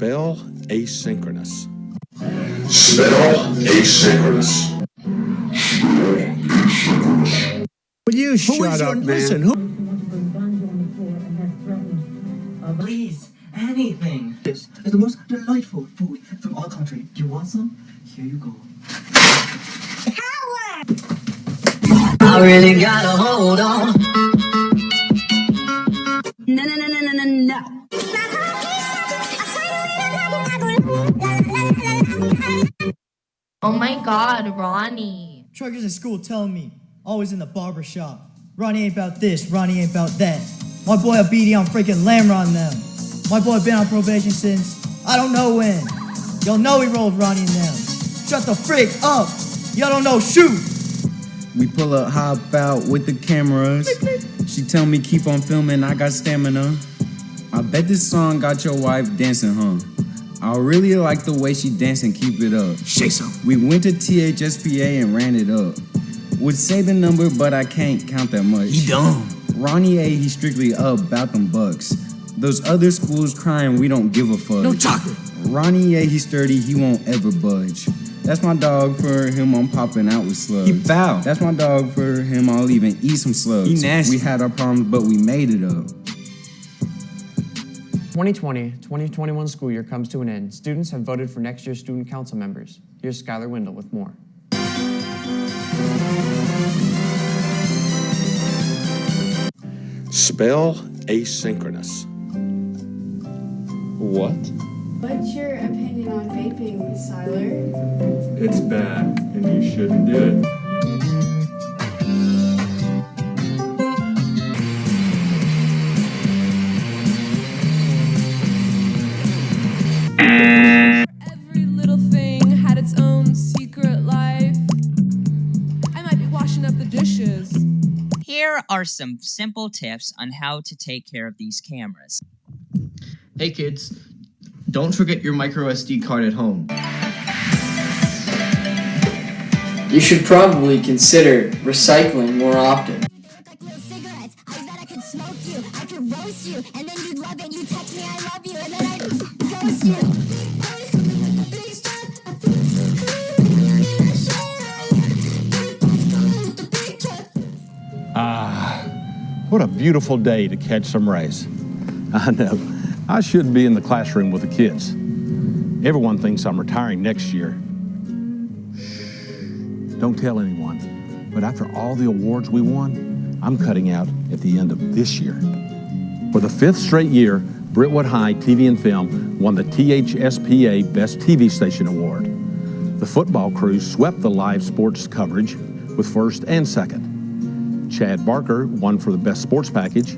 Spell asynchronous. Spell asynchronous. Will you shut up, man? Listen, please, anything. This is the most delightful food from our country. Do you want some? Here you go. I really gotta hold on. No. Oh my God, Ronnie. Truckers at school telling me, always in the barber shop. Ronnie ain't about this, Ronnie ain't about that. My boy a BD on freaking Lamb on them. My boy been on probation since I don't know when. Y'all know he rolled Ronnie and them. Shut the frick up. Y'all don't know shoot. We pull up, hop out with the cameras. She tell me keep on filming, I got stamina. I bet this song got your wife dancing, huh? I really like the way she dance and keep it up. Say so. We went to THSPA and ran it up. Would say the number, but I can't count that much. He dumb. Ronnie A, he strictly up about them bucks. Those other schools crying, we don't give a fuck. No talking. Ronnie A, he's sturdy, he won't ever budge. That's my dog, for him I'm popping out with slugs. He foul. That's my dog, for him I'll even eat some slugs. He nasty. We had our problems, but we made it up. 2020-2021 school year comes to an end. Students have voted for next year's student council members. Here's Skylar Windle with more. Spell asynchronous. What? What's your opinion on vaping, Skylar? It's bad, and you shouldn't do it. Every little thing had its own secret life. I might be washing up the dishes. Here are some simple tips on how to take care of these cameras. Hey kids, don't forget your micro SD card at home. You should probably consider recycling more often. What a beautiful day to catch some rays. I know, I should be in the classroom with the kids. Everyone thinks I'm retiring next year. Don't tell anyone, but after all the awards we won, I'm cutting out at the end of this year. For the 5th straight year, Brentwood High TV and Film won the THSPA Best TV Station Award. The football crew swept the live sports coverage with first and second. Chad Barker won for the Best Sports Package,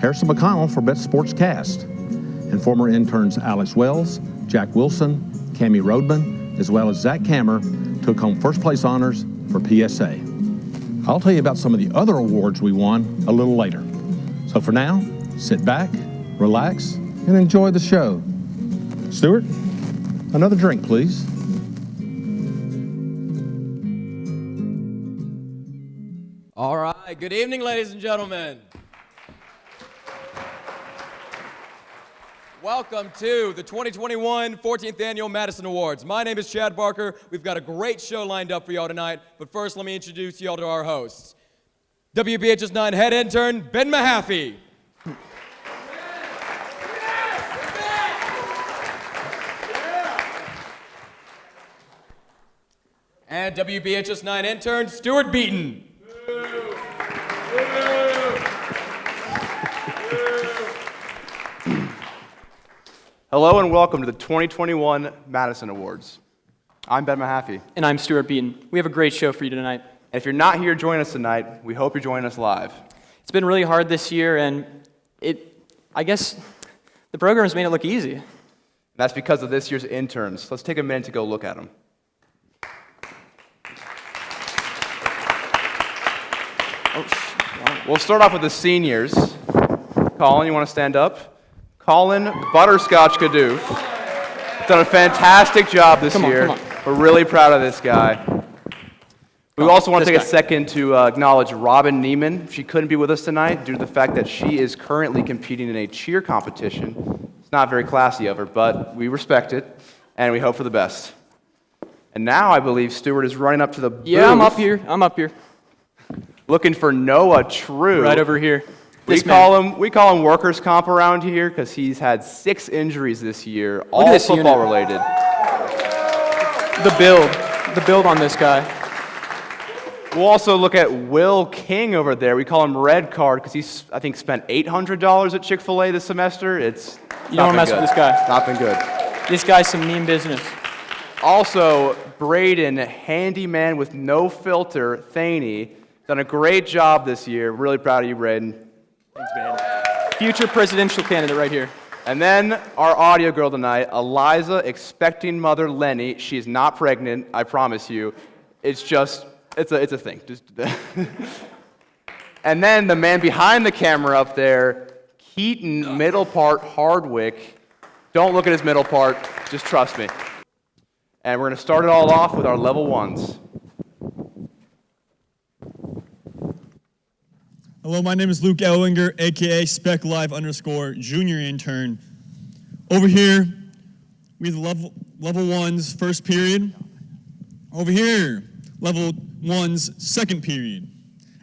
Harrison McConnell for Best Sports Cast, and former interns Alex Wells, Jack Wilson, Cammie Rodman, as well as Zach Kammer took home first place honors for PSA. I'll tell you about some of the other awards we won a little later. So for now, sit back, relax, and enjoy the show. Stuart, another drink, please. All right, good evening, ladies and gentlemen. Welcome to the 2021 14th Annual Madison Awards. My name is Chad Barker. We've got a great show lined up for y'all tonight, but first let me introduce y'all to our hosts. WBHS 9 head intern, Ben Mahaffey. And WBHS 9 intern, Stuart Beaton. Hello and welcome to the 2021 Madison Awards. I'm Ben Mahaffey. And I'm Stuart Beaton. We have a great show for you tonight. And if you're not here joining us tonight, we hope you're joining us live. It's been really hard this year, and I guess the program's made it look easy. And that's because of this year's interns. Let's take a minute to go look at them. We'll start off with the seniors. Colin, you want to stand up? Colin Butterscotch Kadoof. He's done a fantastic job this year. We're really proud of this guy. We also want to take a second to acknowledge Robin Neiman. She couldn't be with us tonight due to the fact that she is currently competing in a cheer competition. It's not very classy of her, but we respect it, and we hope for the best. And now I believe Stuart is running up to the booth. Yeah, I'm up here. Looking for Noah True. Right over here. We call him workers' comp around here because he's had 6 injuries this year, all football related. The build on this guy. We'll also look at Will King over there. We call him Red Card because he's, I think, spent $800 at Chick-fil-A this semester. You don't want to mess with this guy. Not been good. This guy's some mean business. Also, Braden, handyman with no filter, Thaney, done a great job this year. Really proud of you, Braden. Thanks, man. Future presidential candidate right here. And then our audio girl tonight, Eliza, expecting mother Lenny. She's not pregnant, I promise you. It's a thing. And then the man behind the camera up there, Keaton, middle part, Hardwick. Don't look at his middle part, just trust me. And we're going to start it all off with our level 1s. Hello, my name is Luke Ellinger, aka Spec Live _ junior intern. Over here, we have level 1's first period. Over here, level 1's second period.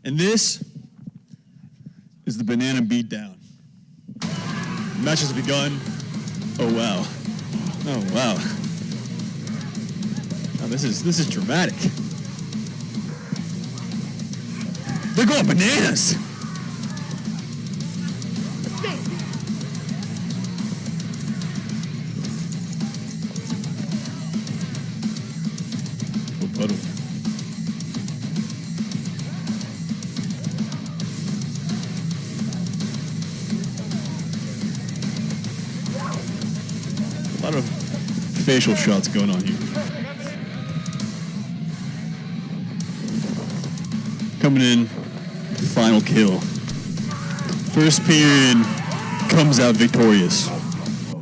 And this is the banana beatdown. The match has begun. Oh wow. Oh wow. Oh, this is dramatic. They're going bananas. Puddle. A lot of facial shots going on here. Coming in, final kill. First period comes out victorious.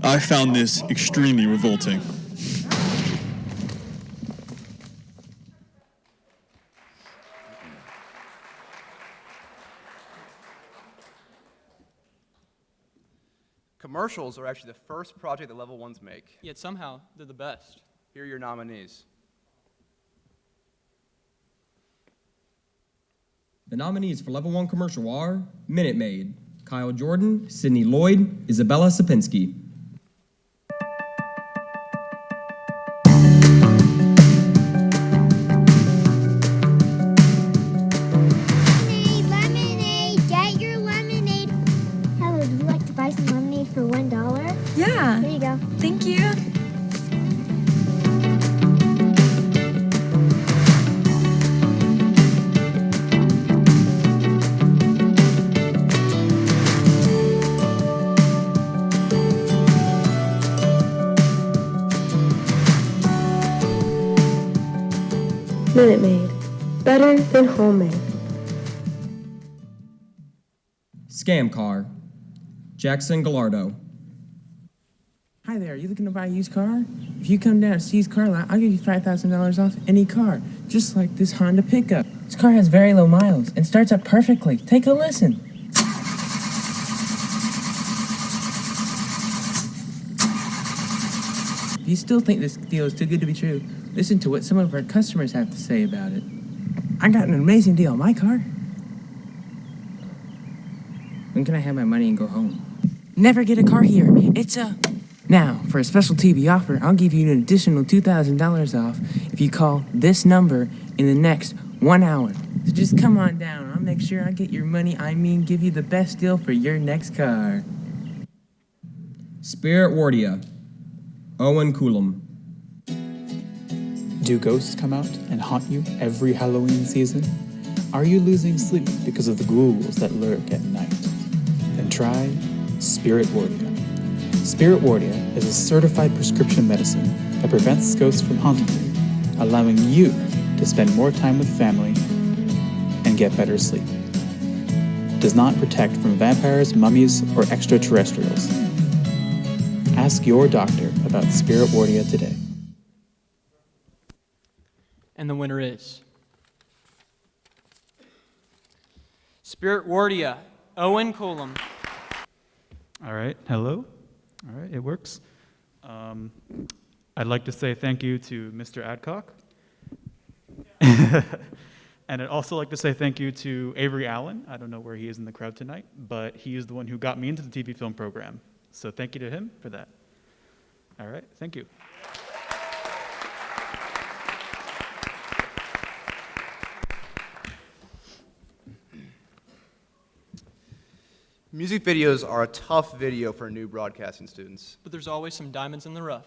I found this extremely revolting. Commercials are actually the first project that level 1s make. Yet somehow, they're the best. Here are your nominees. The nominees for Level 1 Commercial are Minute Maid, Kyle Jordan, Sydney Lloyd, Isabella Sapinski. Lemonade, get your lemonade. Hello, would you like to buy some lemonade for $1? Yeah. Here you go. Thank you. Minute Maid, better than homemade. Scam Car, Jackson Gallardo. Hi there, are you looking to buy a used car? If you come down to Steve's car lot, I'll give you $5,000 off any car, just like this Honda pickup. This car has very low miles and starts up perfectly. Take a listen. If you still think this deal is too good to be true, listen to what some of our customers have to say about it. I got an amazing deal on my car. When can I have my money and go home? Never get a car here. It's a... Now, for a special TV offer, I'll give you an additional $2,000 off if you call this number in the next 1 hour. So just come on down. I'll make sure I get your money. I mean, give you the best deal for your next car. Spirit Wardia, Owen Coulomb. Do ghosts come out and haunt you every Halloween season? Are you losing sleep because of the ghouls that lurk at night? Then try Spirit Wardia. Spirit Wardia is a certified prescription medicine that prevents ghosts from haunting you, allowing you to spend more time with family and get better sleep. It does not protect from vampires, mummies, or extraterrestrials. Ask your doctor about Spirit Wardia today. And the winner is Spirit Wardia, Owen Coulomb. All right, hello. All right, it works. I'd like to say thank you to Mr. Adcock. And I'd also like to say thank you to Avery Allen. I don't know where he is in the crowd tonight, but he is the one who got me into the TV film program. So thank you to him for that. All right, thank you. Music videos are a tough video for new broadcasting students. But there's always some diamonds in the rough.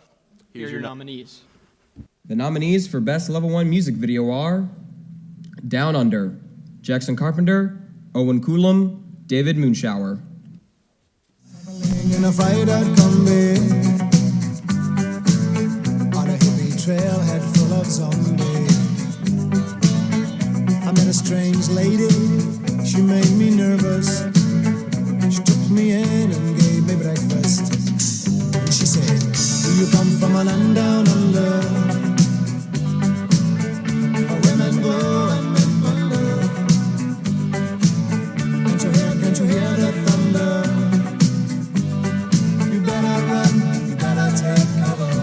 Here are your nominees. The nominees for Best Level 1 Music Video are Down Under, Jackson Carpenter, Owen Coulomb, David Moonshower. In a fried-out combi on a hippie trailhead full of zombies. I met a strange lady, she made me nervous. She took me in and gave me breakfast. And she said, do you come from a land down under? Where women go and men wonder. Can't you hear the thunder? You better run, you better take cover.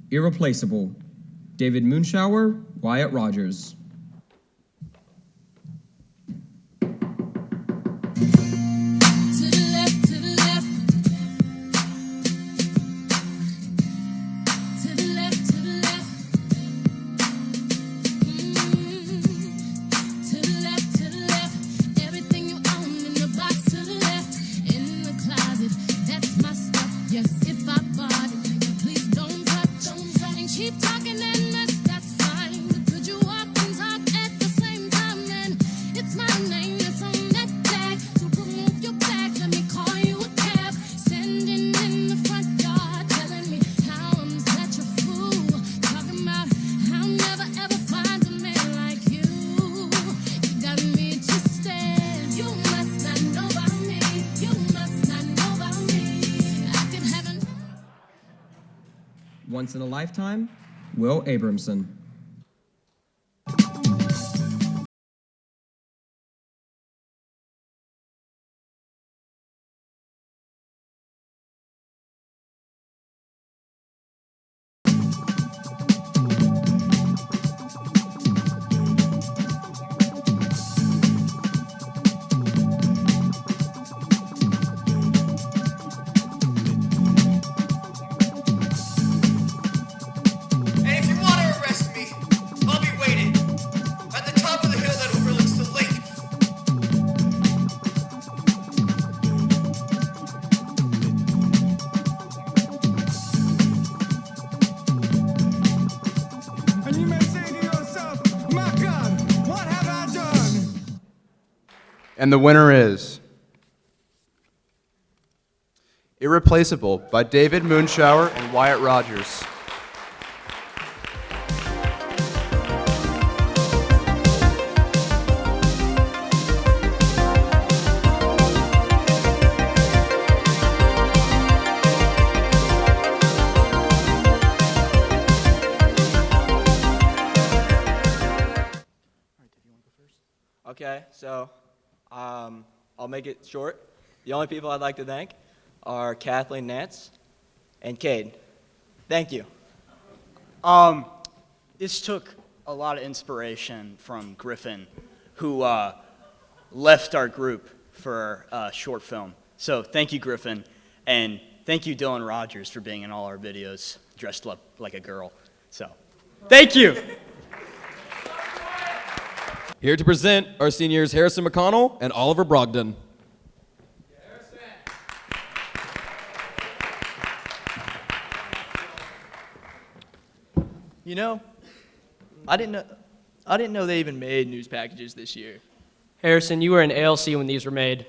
Irreplaceable, David Moonshower, Wyatt Rogers. Once in a Lifetime, Will Abramson. And the winner is Irreplaceable by David Moonshower and Wyatt Rogers. Okay, so I'll make it short. The only people I'd like to thank are Kathleen Nance and Cade. Thank you. This took a lot of inspiration from Griffin, who left our group for a short film. So thank you, Griffin, and thank you, Dylan Rogers, for being in all our videos dressed up like a girl. So thank you. Here to present our seniors Harrison McConnell and Oliver Brogdon. You know, I didn't know they even made news packages this year. Harrison, you were in ALC when these were made.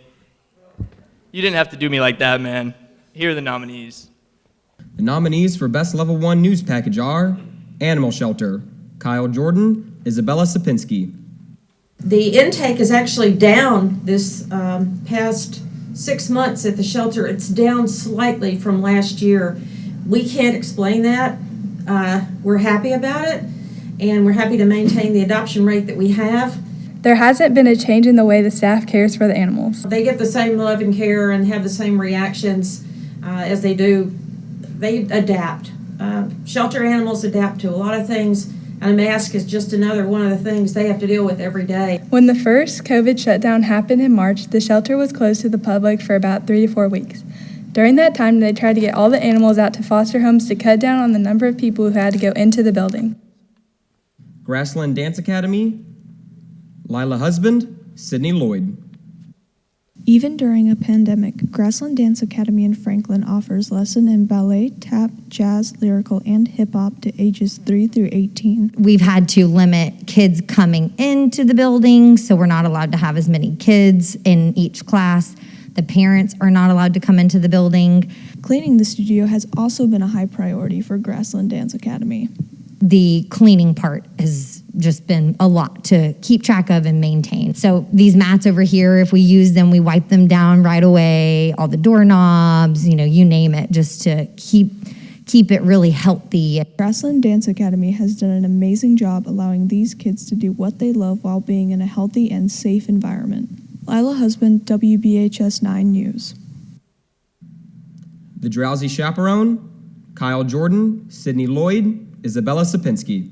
You didn't have to do me like that, man. Here are the nominees. The nominees for Best Level 1 News Package are Animal Shelter, Kyle Jordan, Isabella Sapinski. The intake is actually down this past 6 months at the shelter. It's down slightly from last year. We can't explain that. we're happy about it, and we're happy to maintain the adoption rate that we have. There hasn't been a change in the way the staff cares for the animals. They get the same love and care and have the same reactions as they do. They adapt. Shelter animals adapt to a lot of things, and a mask is just another one of the things they have to deal with every day. When the first COVID shutdown happened in March, the shelter was closed to the public for about 3 to 4 weeks. During that time, they tried to get all the animals out to foster homes to cut down on the number of people who had to go into the building. Grassland Dance Academy, Lila Husband, Sydney Lloyd. Even during a pandemic, Grassland Dance Academy in Franklin offers lesson in ballet, tap, jazz, lyrical, and hip-hop to ages 3 through 18. We've had to limit kids coming into the building, so we're not allowed to have as many kids in each class. The parents are not allowed to come into the building. Cleaning the studio has also been a high priority for Grassland Dance Academy. The cleaning part has just been a lot to keep track of and maintain. So these mats over here, if we use them, we wipe them down right away, all the doorknobs, you name it, just to keep it really healthy. Grassland Dance Academy has done an amazing job allowing these kids to do what they love while being in a healthy and safe environment. Lila Husband, WBHS 9 News. The Drowsy Chaperone, Kyle Jordan, Sydney Lloyd, Isabella Sapinski.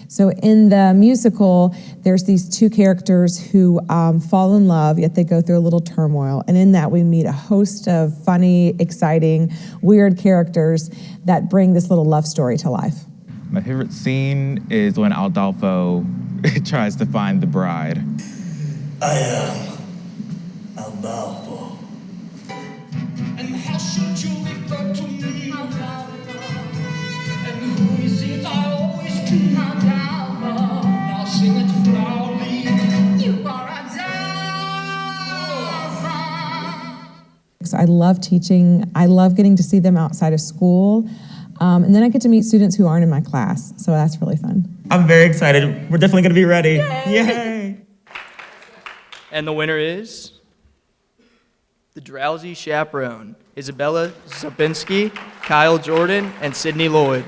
So in the musical, there's these two characters who fall in love, yet they go through a little turmoil. And in that, we meet a host of funny, exciting, weird characters that bring this little love story to life. My favorite scene is when Aldolfo tries to find the bride. I am Aldolfo. And how should you refer to me? And who is it I always keep? Now sing it proudly. You are Aldolfo. So I love teaching. I love getting to see them outside of school. And then I get to meet students who aren't in my class. So that's really fun. I'm very excited. We're definitely going to be ready. Yay! And the winner is the Drowsy Chaperone, Isabella Sapinski, Kyle Jordan, and Sydney Lloyd.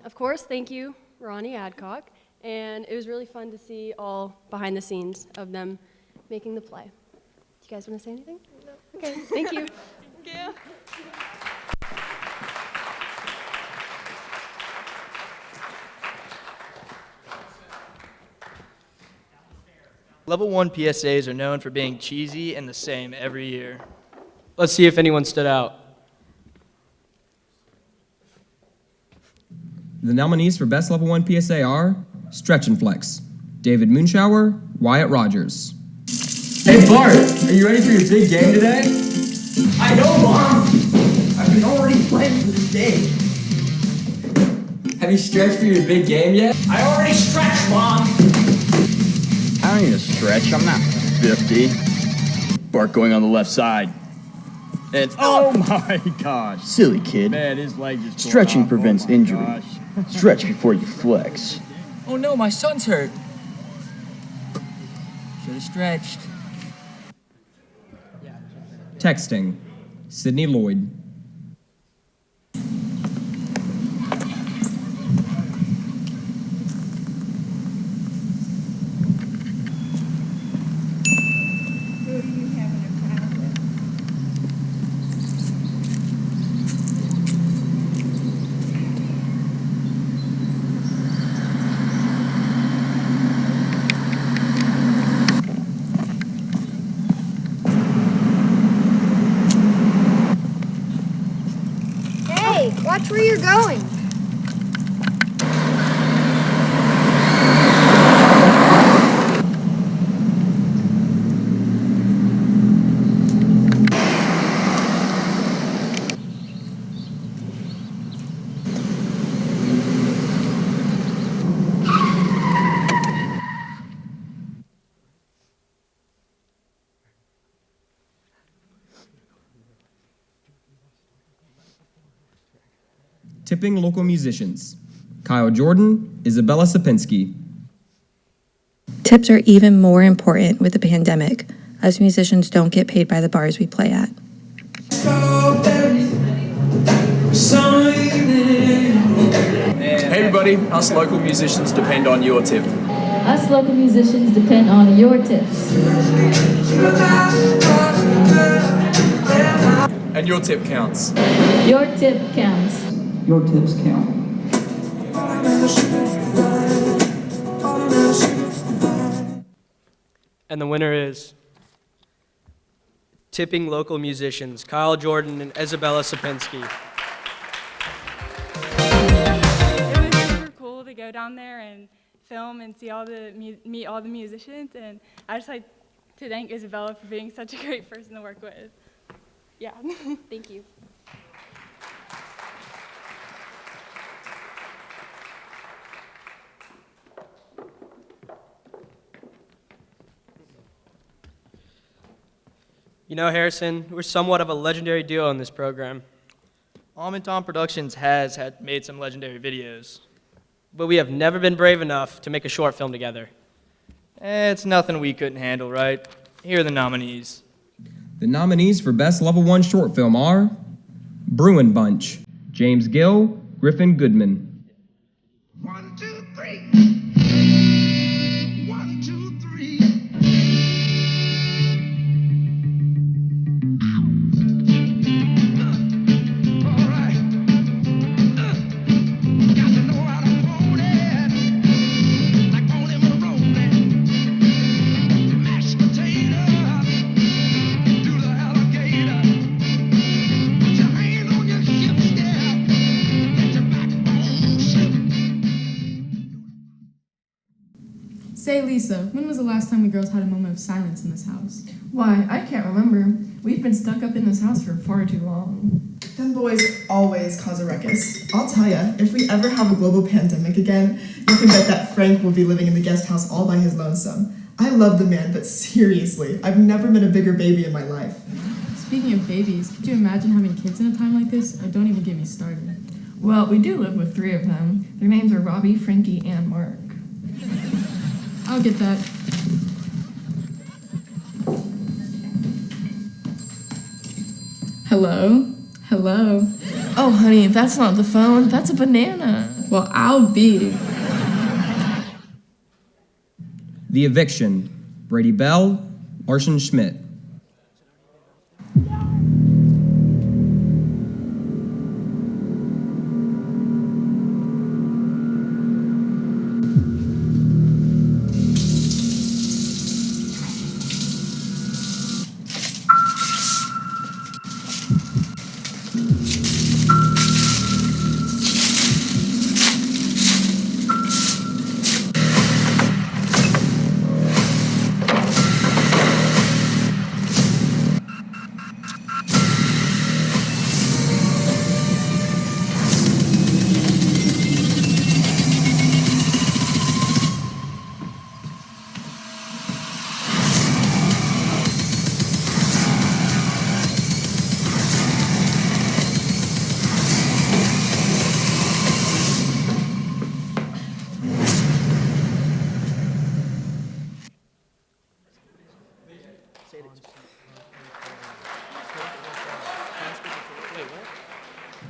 Of course, thank you, Ronnie Adcock, and it was really fun to see all behind the scenes of them making the play. Do you guys want to say anything? No. Okay, thank you. Thank you. Level 1 PSAs are known for being cheesy and the same every year. Let's see if anyone stood out. The nominees for Best Level 1 PSA are Stretch and Flex, David Moonshower, Wyatt Rogers. Hey Bart, are you ready for your big game today? I know, Mom. I've been already planning for this day. Have you stretched for your big game yet? I already stretched, Mom. I don't need to stretch. I'm not 50. Bart going on the left side. And oh my gosh. Silly kid. Man, his leg just Stretching prevents injury. Stretch before you flex. Oh no, my son's hurt. Should have stretched. Texting, Sydney Lloyd. Watch where you're going. Tipping local musicians. Kyle Jordan, Isabella Sapinski. Tips are even more important with the pandemic. Us musicians don't get paid by the bars we play at. Hey everybody, us local musicians depend on your tip. Us local musicians depend on your tips. And your tip counts. Your tip counts. Your tips count. And the winner is Tipping Local Musicians, Kyle Jordan and Isabella Sapinski. It was super cool to go down there and film and see meet all the musicians, and I just like to thank Isabella for being such a great person to work with. Yeah. Thank you. You know, Harrison, we're somewhat of a legendary duo on this program. Tom Productions has made some legendary videos. But we have never been brave enough to make a short film together. It's nothing we couldn't handle, right? Here are the nominees. The nominees for Best Level 1 Short Film are Bruin Bunch, James Gill, Griffin Goodman. Say, Lisa, when was the last time we girls had a moment of silence in this house? Why, I can't remember. We've been stuck up in this house for far too long. Them boys always cause a ruckus. I'll tell ya, if we ever have a global pandemic again, you can bet that Frank will be living in the guest house all by his lonesome. I love the man, but seriously, I've never met a bigger baby in my life. Speaking of babies, could you imagine having kids in a time like this? Oh, don't even get me started. Well, we do live with 3 of them. Their names are Robbie, Frankie, and Mark. I'll get that. Hello? Hello? Oh, honey, that's not the phone. That's a banana. Well, I'll be. The Eviction, Brady Bell, Larson Schmidt.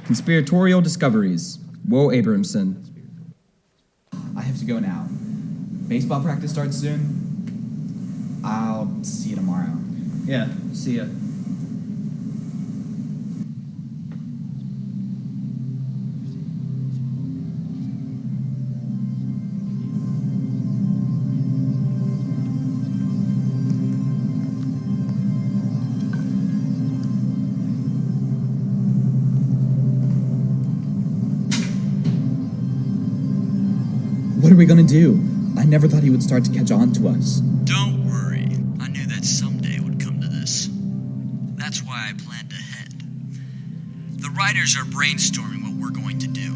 Conspiratorial Discoveries, Will Abramson. I have to go now. Baseball practice starts soon. I'll see you tomorrow. Yeah, see ya. What are we gonna do? I never thought he would start to catch on to us. Don't worry. I knew that someday it would come to this. That's why I planned ahead. The writers are brainstorming what we're going to do.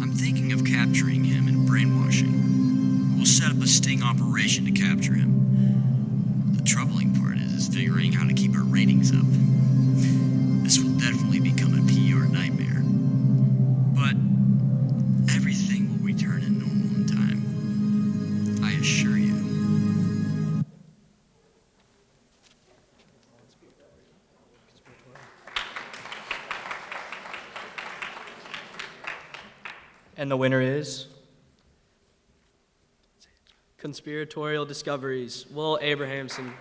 I'm thinking of capturing him and brainwashing. We'll set up a sting operation to capture him. The troubling part is figuring how to keep our ratings up. This will definitely become a PR nightmare. And the winner is Conspiratorial Discoveries, Will Abrahamson.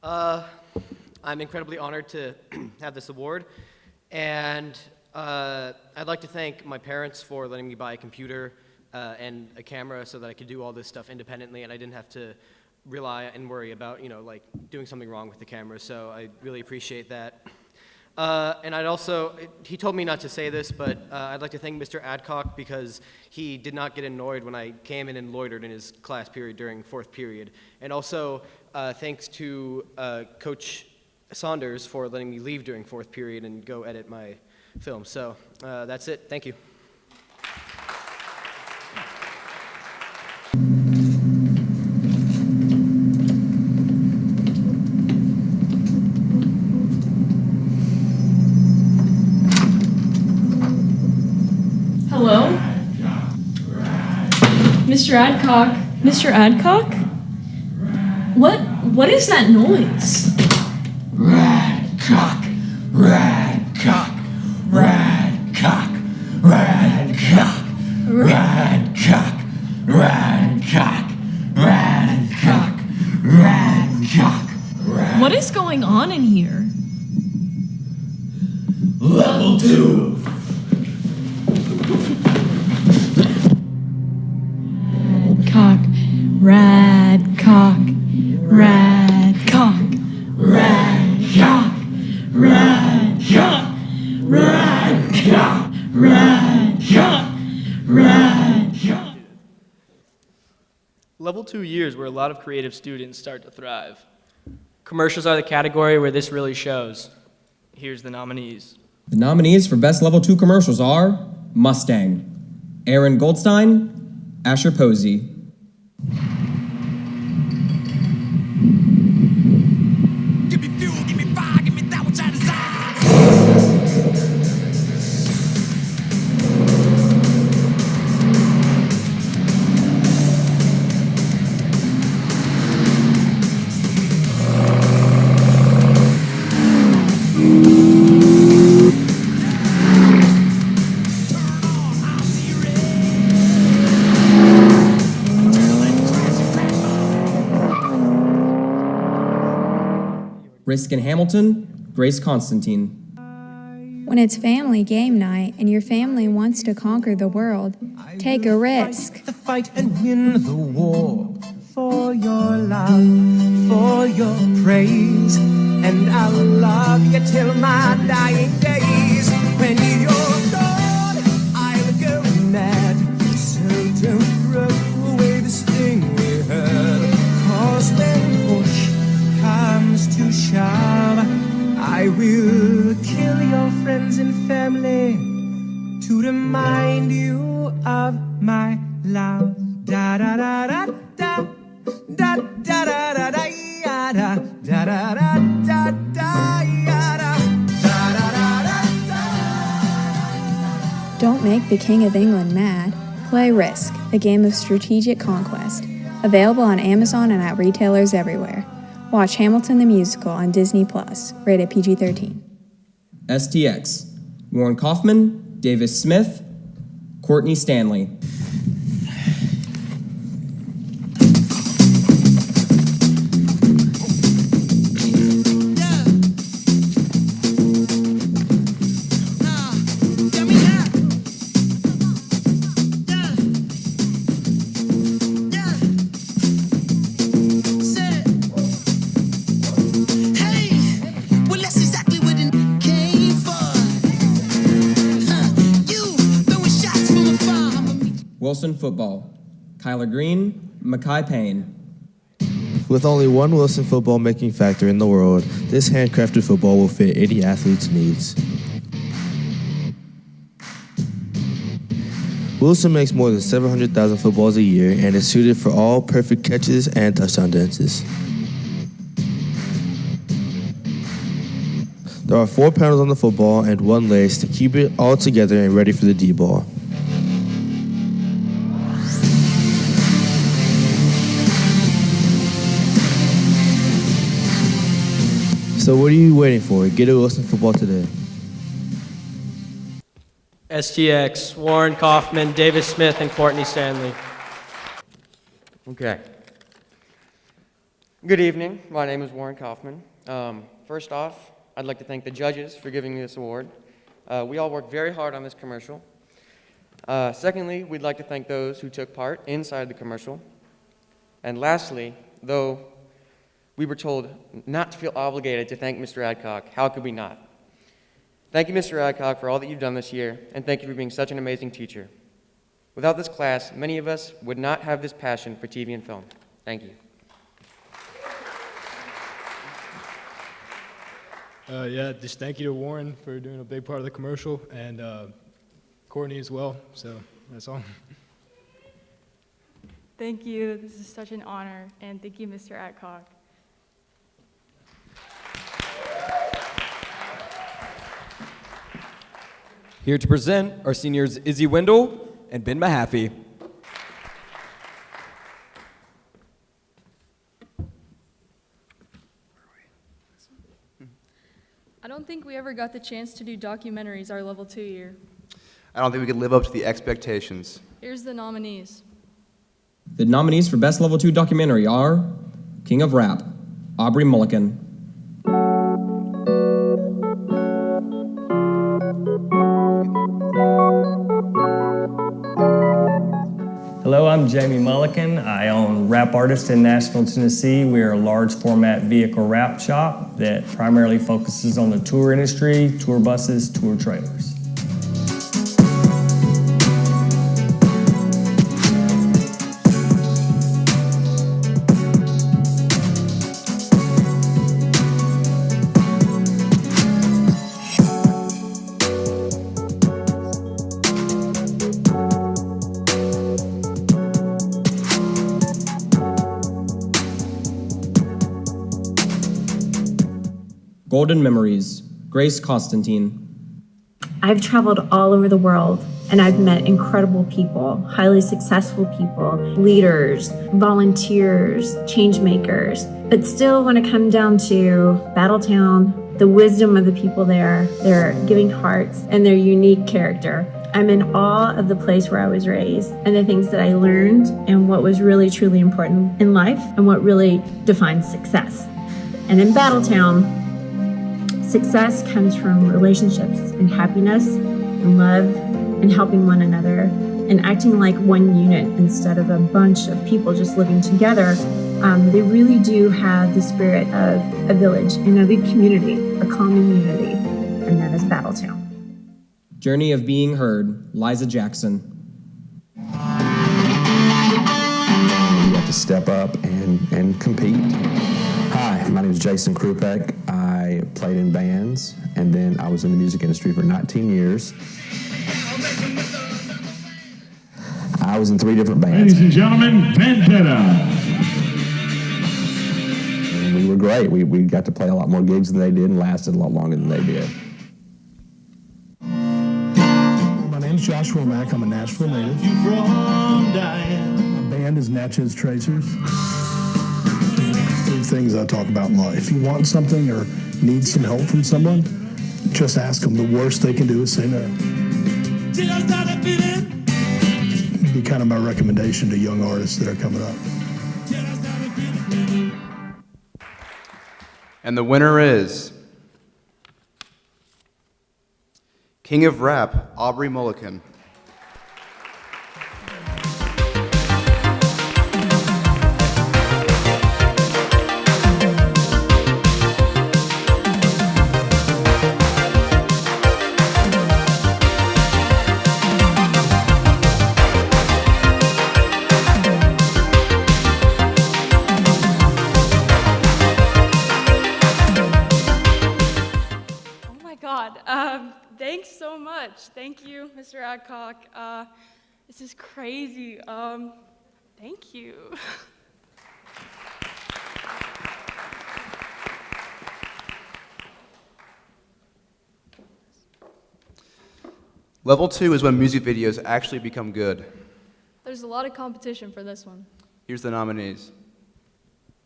I'm incredibly honored to have this award, and I'd like to thank my parents for letting me buy a computer and a camera so that I could do all this stuff independently, and I didn't have to rely and worry about, like doing something wrong with the camera, so I really appreciate that. And I'd also, he told me not to say this, but I'd like to thank Mr. Adcock because he did not get annoyed when I came in and loitered in his class period during fourth period. And also, thanks to Coach Saunders for letting me leave during fourth period and go edit my film. So that's it. Thank you. Hello? Mr. Adcock? Mr. Adcock? What is that noise? Radcock, Radcock, Radcock, Radcock, Radcock, Radcock, Radcock, Radcock. What is going on in here? Level 2. Radcock, Radcock, Radcock, Radcock, Radcock, Radcock, Radcock. Level 2 years where a lot of creative students start to thrive. Commercials are the category where this really shows. Here's the nominees. The nominees for Best Level 2 commercials are Mustang, Aaron Goldstein, Asher Posey. Risk in Hamilton, Grace Constantine. When it's family game night and your family wants to conquer the world, take a risk. The fight and win the war for your love, for your praise, and I'll love you till my dying days. When you're gone, I'll go mad. So don't throw away this thing we had. 'Cause when push comes to shove, I will kill your friends and family to remind you of my love. Da da da da da da da da da da da da da da da da. Don't make the King of England mad. Play Risk, a game of strategic conquest. Available on Amazon and at retailers everywhere. Watch Hamilton the Musical on Disney+, rated PG-13. STX, Warren Kaufman, Davis Smith, Courtney Stanley. Wilson football, Kyler Green, Mackay Payne. With only one Wilson football making factor in the world, this handcrafted football will fit any athlete's needs. Wilson makes more than 700,000 footballs a year and is suited for all perfect catches and touchdown dances. There are 4 panels on the football and 1 lace to keep it all together and ready for the D-ball. So what are you waiting for? Get a Wilson football today. STX, Warren Kaufman, Davis Smith, and Courtney Stanley. Okay. Good evening. My name is Warren Kaufman. First off, I'd like to thank the judges for giving me this award. We all worked very hard on this commercial. Secondly, we'd like to thank those who took part inside the commercial. And lastly, though we were told not to feel obligated to thank Mr. Adcock, how could we not? Thank you, Mr. Adcock, for all that you've done this year, and thank you for being such an amazing teacher. Without this class, many of us would not have this passion for TV and film. Thank you. Yeah, just thank you to Warren for doing a big part of the commercial, and Courtney as well, so that's all. Thank you. This is such an honor, and thank you, Mr. Adcock. Here to present are seniors Izzy Wendell and Ben Mahaffey. I don't think we ever got the chance to do documentaries our level 2 year. I don't think we could live up to the expectations. Here's the nominees. The nominees for Best Level 2 Documentary are King of Rap, Aubrey Mulligan. Hello, I'm Jamie Mulligan. I own Rap Artist in Nashville, Tennessee. We are a large format vehicle rap shop that primarily focuses on the tour industry, tour buses, tour trailers. Golden Memories, Grace Constantine. I've traveled all over the world and I've met incredible people, highly successful people, leaders, volunteers, change makers. But still, when it comes down to Battletown, the wisdom of the people there, their giving hearts, and their unique character, I'm in awe of the place where I was raised and the things that I learned and what was really, truly important in life and what really defines success. And in Battletown, success comes from relationships and happiness and love and helping one another and acting like one unit instead of a bunch of people just living together. They really do have the spirit of a village and a big community, a common unity, and that is Battletown. Journey of Being Heard, Liza Jackson. You have to step up and compete. Hi, my name is Jason Krupek. I played in bands, and then I was in the music industry for 19 years. I was in 3 different bands. Ladies and gentlemen, Vendetta. And we were great. We got to play a lot more gigs than they did and lasted a lot longer than they did. My name's Joshua Mack. I'm a Nashville native. My band is Natchez Tracers. 3 things I talk about in life. If you want something or need some help from someone, just ask them. The worst they can do is say no. It'd be kind of my recommendation to young artists that are coming up. And the winner is King of Rap, Aubrey Mulligan. Thanks so much. Thank you, Mr. Adcock. This is crazy. Thank you. Level 2 is when music videos actually become good. There's a lot of competition for this one. Here's the nominees.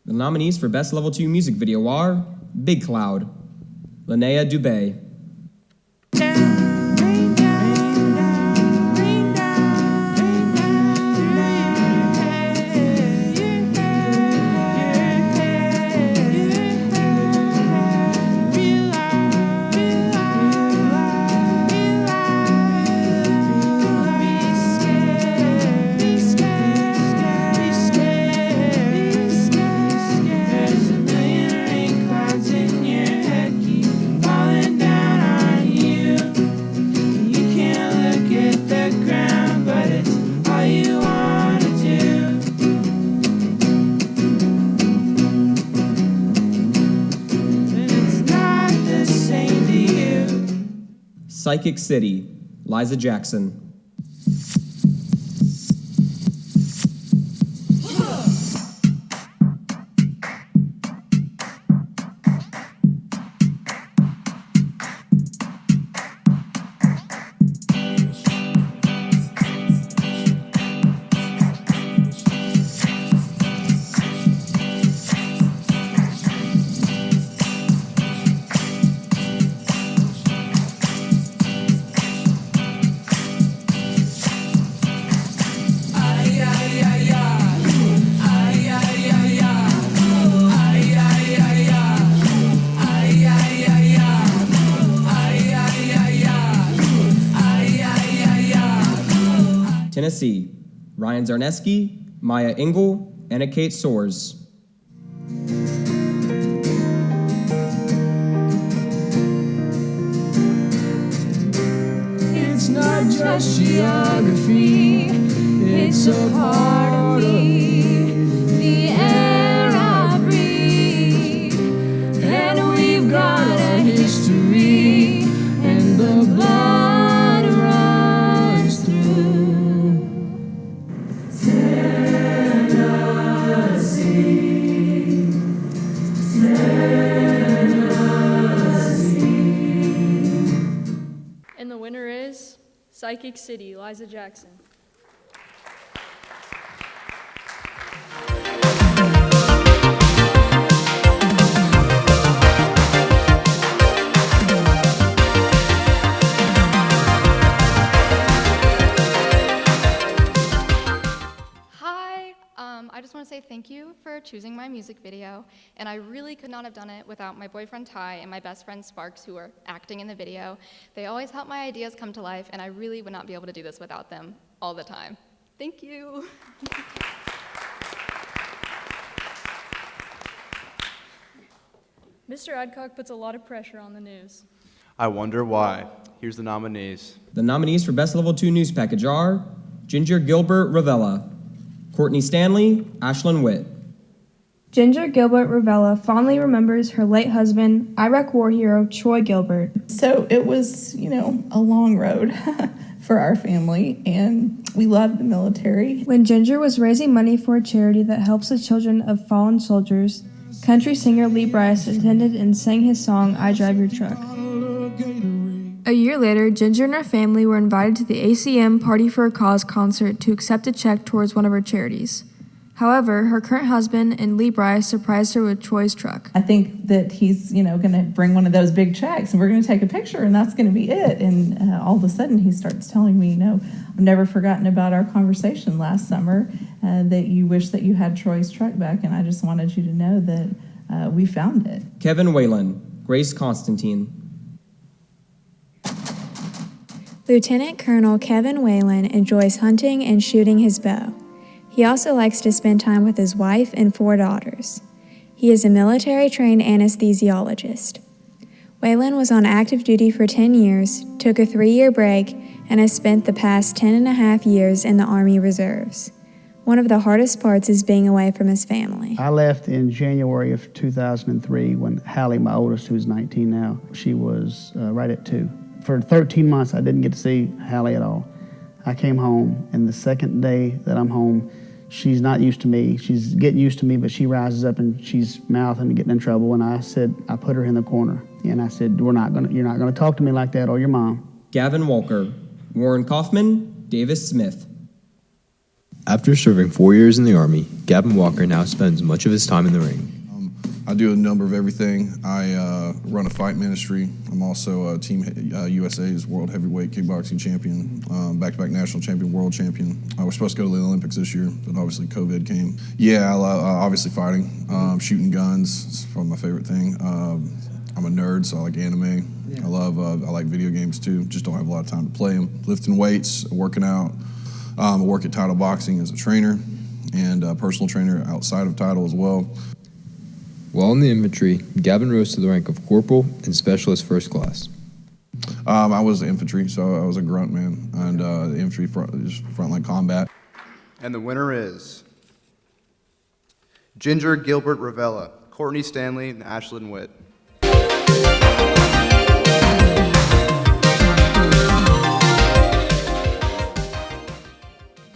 The nominees for Best Level 2 Music Video are Big Cloud, Linnea Dubé. Psychic City, Liza Jackson. Tennessee, Ryan Zarneski, Maya Engel, Anna Kate Soares. It's not just geography, it's a part of me, the air I breathe, and we've got a history, and the blood runs through Tennessee, Tennessee. And the winner is Psychic City, Liza Jackson. I just want to say thank you for choosing my music video, and I really could not have done it without my boyfriend Ty and my best friend Sparks, who are acting in the video. They always help my ideas come to life, and I really would not be able to do this without them all the time. Thank you. Mr. Adcock puts a lot of pressure on the news. I wonder why. Here's the nominees. The nominees for Best Level 2 News Package are Ginger Gilbert Ravella, Courtney Stanley, Ashlyn Witt. Ginger Gilbert Ravella fondly remembers her late husband, Iraq war hero Troy Gilbert. So it was, a long road for our family, and we loved the military. When Ginger was raising money for a charity that helps the children of fallen soldiers, country singer Lee Bryce attended and sang his song, I Drive Your Truck. A year later, Ginger and her family were invited to the ACM Party for a Cause concert to accept a check towards one of her charities. However, her current husband and Lee Bryce surprised her with Troy's truck. I think that he's, going to bring one of those big checks, and we're going to take a picture, and that's going to be it. And all of a sudden, he starts telling me, I've never forgotten about our conversation last summer, that you wish that you had Troy's truck back, and I just wanted you to know that we found it. Kevin Whalen, Grace Constantine. Lieutenant Colonel Kevin Whalen enjoys hunting and shooting his bow. He also likes to spend time with his wife and 4 daughters. He is a military-trained anesthesiologist. Whalen was on active duty for 10 years, took a 3-year break, and has spent the past 10.5 years in the Army Reserves. One of the hardest parts is being away from his family. I left in January of 2003 when Hallie, my oldest, who's 19 now, she was right at 2. For 13 months, I didn't get to see Hallie at all. I came home, and the second day that I'm home, she's not used to me. She's getting used to me, but she rises up and she's mouthing and getting in trouble. And I put her in the corner, and I said, you're not gonna talk to me like that, or your mom. Gavin Walker, Warren Kaufman, Davis Smith. After serving 4 years in the Army, Gavin Walker now spends much of his time in the ring. I do a number of everything. I run a fight ministry. I'm also Team USA's World Heavyweight Kickboxing Champion, back-to-back national champion, world champion. I was supposed to go to the Olympics this year, but obviously COVID came. Yeah, I love, obviously fighting, shooting guns. It's probably my favorite thing. I'm a nerd, so I like anime. Yeah. I like video games too. Just don't have a lot of time to play them. Lifting weights, working out. I work at Title Boxing as a trainer and a personal trainer outside of Title as well. While in the infantry, Gavin rose to the rank of corporal and specialist first class. I was infantry, so I was a grunt man, and the infantry frontline combat. And the winner is Ginger Gilbert Ravella, Courtney Stanley, and Ashlyn Witt.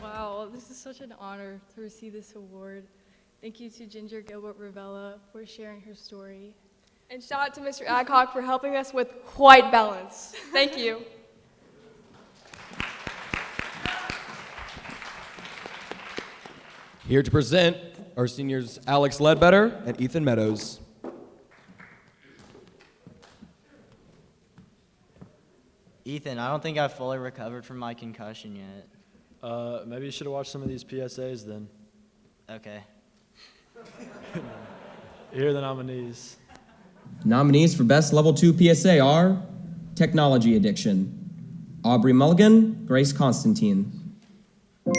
Wow, this is such an honor to receive this award. Thank you to Ginger Gilbert Ravella for sharing her story. And shout out to Mr. Adcock for helping us with white balance. Thank you. Here to present our seniors Alex Ledbetter and Ethan Meadows. Ethan, I don't think I've fully recovered from my concussion yet. Maybe you should have watched some of these PSAs then. Okay. Here are the nominees. Nominees for Best Level 2 PSA are Technology Addiction, Aubrey Mulligan, Grace Constantine. From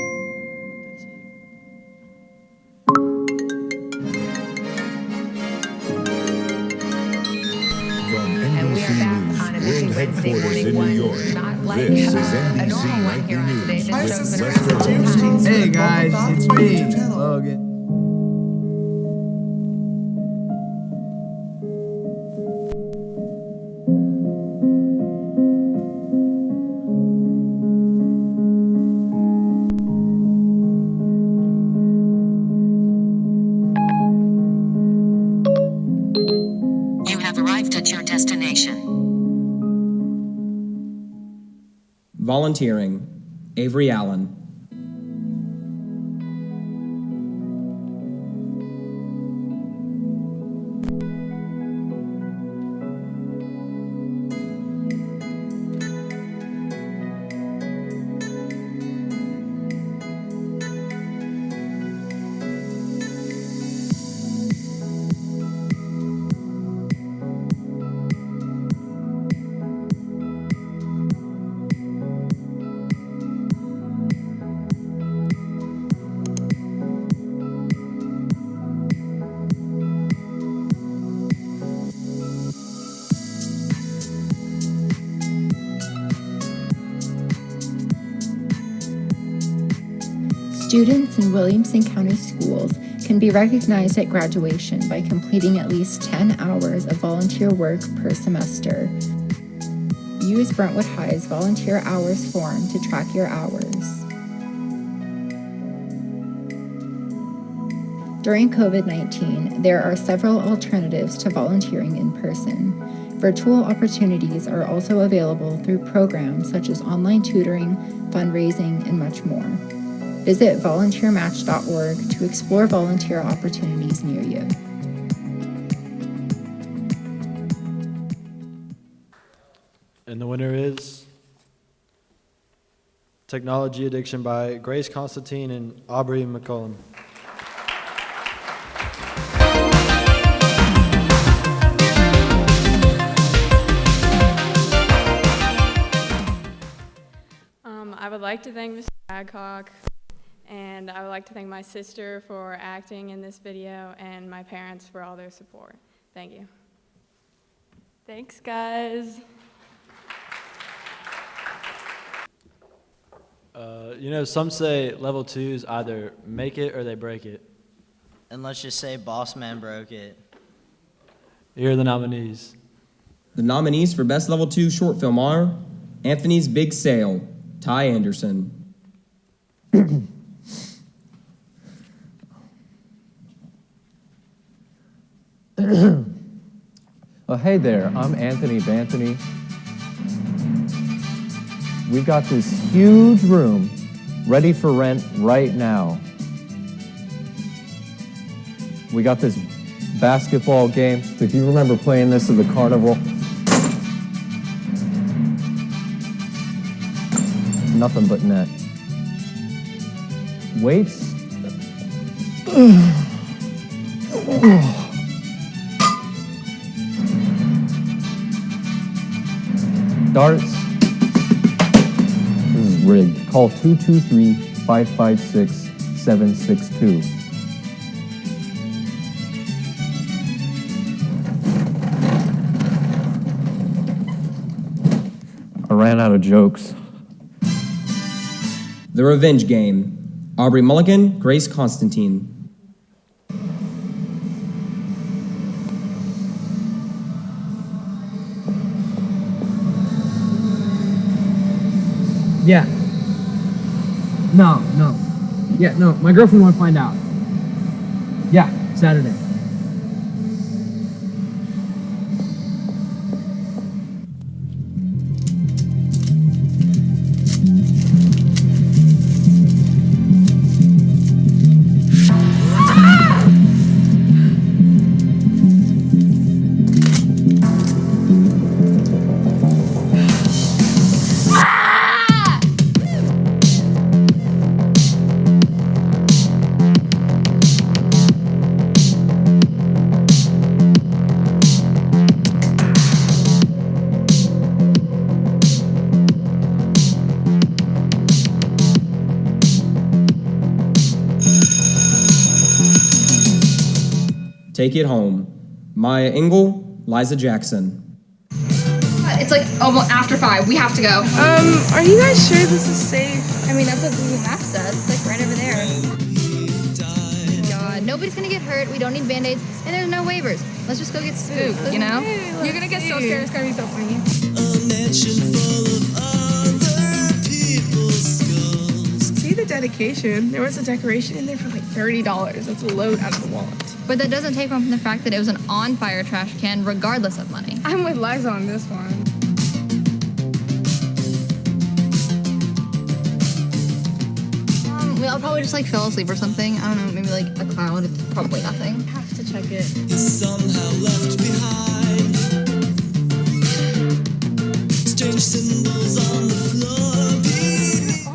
NBC News, World Headquarters in New York, this is NBC Nightly News with Lester Holt. Hey guys, it's me, Logan. You have arrived at your destination. Volunteering, Avery Allen. Students in Williamson County schools can be recognized at graduation by completing at least 10 hours of volunteer work per semester. Use Brentwood High's Volunteer Hours form to track your hours. During COVID-19, there are several alternatives to volunteering in person. Virtual opportunities are also available through programs such as online tutoring, fundraising, and much more. Visit volunteermatch.org to explore volunteer opportunities near you. And the winner is Technology Addiction by Grace Constantine and Aubrey McCullum. I would like to thank Mr. Adcock, and I would like to thank my sister for acting in this video and my parents for all their support. Thank you. Thanks, guys. Some say level 2s either make it or they break it. And let's just say Boss Man broke it. Here are the nominees. The nominees for Best Level 2 short film are Anthony's Big Sale, Ty Anderson. Oh, hey there, I'm Anthony Banthony. We've got this huge room ready for rent right now. We got this basketball game. If you remember playing this at the carnival. Nothing but net. Weights. Darts. This is rigged. Call 223-556-762. I ran out of jokes. The Revenge Game. Aubrey Mulligan, Grace Constantine. Yeah. No. Yeah, no, my girlfriend won't find out. Yeah, Saturday. Take It Home. Maya Ingle, Liza Jackson. It's like almost after 5. We have to go. Are you guys sure this is safe? I mean, that's what Google Maps says. It's like right over there. God, nobody's gonna get hurt. We don't need band-aids, and there's no waivers. Let's just go get spooked, you know? You're gonna get so scared. It's gonna be so funny. See the dedication. There was a decoration in there for like $30. That's a load out of the wallet. But that doesn't take from the fact that it was an on-fire trash can, regardless of money. I'm with Liza on this one. I'll probably just like fell asleep or something. I don't know, maybe like a cloud. It's probably nothing. Have to check it. Somehow left behind. Strange symbols on the floor.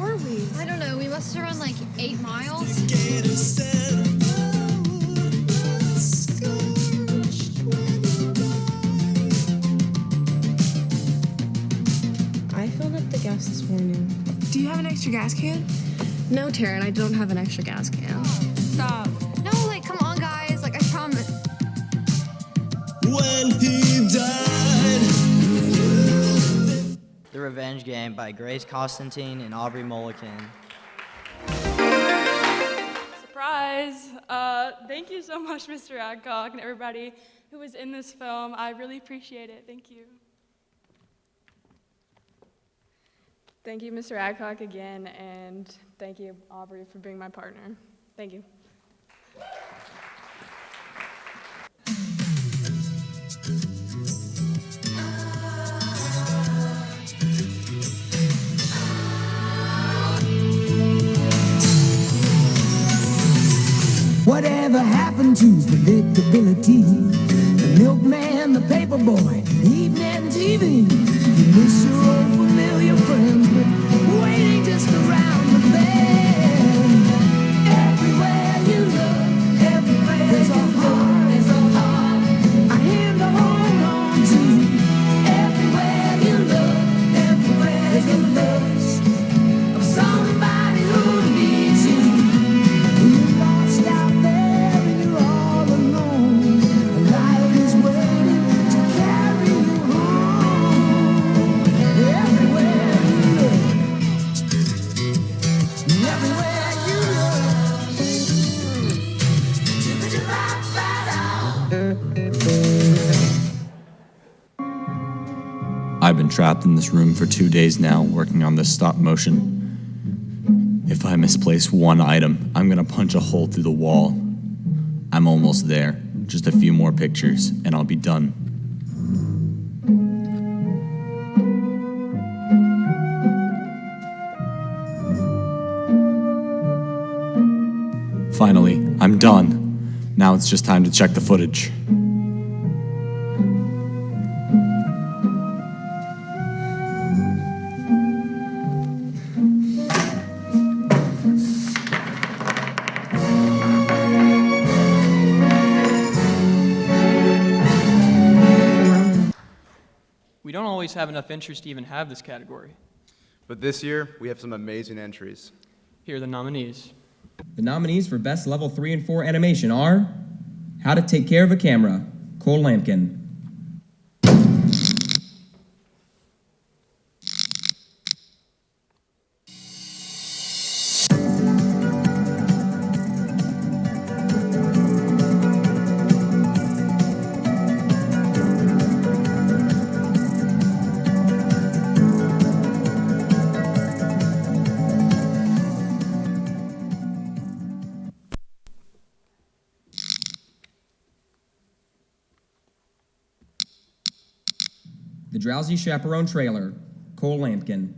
Where are we? I don't know. We must have run like 8 miles. I filled up the gas this morning. Do you have an extra gas can? No, Taryn, I don't have an extra gas can. Stop. No, like, come on, guys. Like, I promise. When he died. The Revenge Game by Grace Constantine and Aubrey Mulligan. Surprise! Thank you so much, Mr. Adcock, and everybody who was in this film. I really appreciate it. Thank you. Thank you, Mr. Adcock, again, and thank you, Aubrey, for being my partner. Thank you. Whatever happened to predictability? The milkman, the paper boy, evening TV. You miss your old familiar friends, but waiting just around the bend. Everywhere you look, everywhere there's a heart, a hand to hold on to. Everywhere you look, everywhere there's a lust of somebody who needs you. You're lost out there and you're all alone. Life is waiting to carry you home. Everywhere you look, everywhere you I've been trapped in this room for 2 days now, working on this stop motion. If I misplace one item, I'm gonna punch a hole through the wall. I'm almost there. Just a few more pictures, and I'll be done. Finally, I'm done. Now it's just time to check the footage. We don't always have enough interest to even have this category. But this year, we have some amazing entries. Here are the nominees. The nominees for Best Level 3 and 4 Animation are How to Take Care of a Camera, Cole Lampkin. The Drowsy Chaperone Trailer, Cole Lampkin.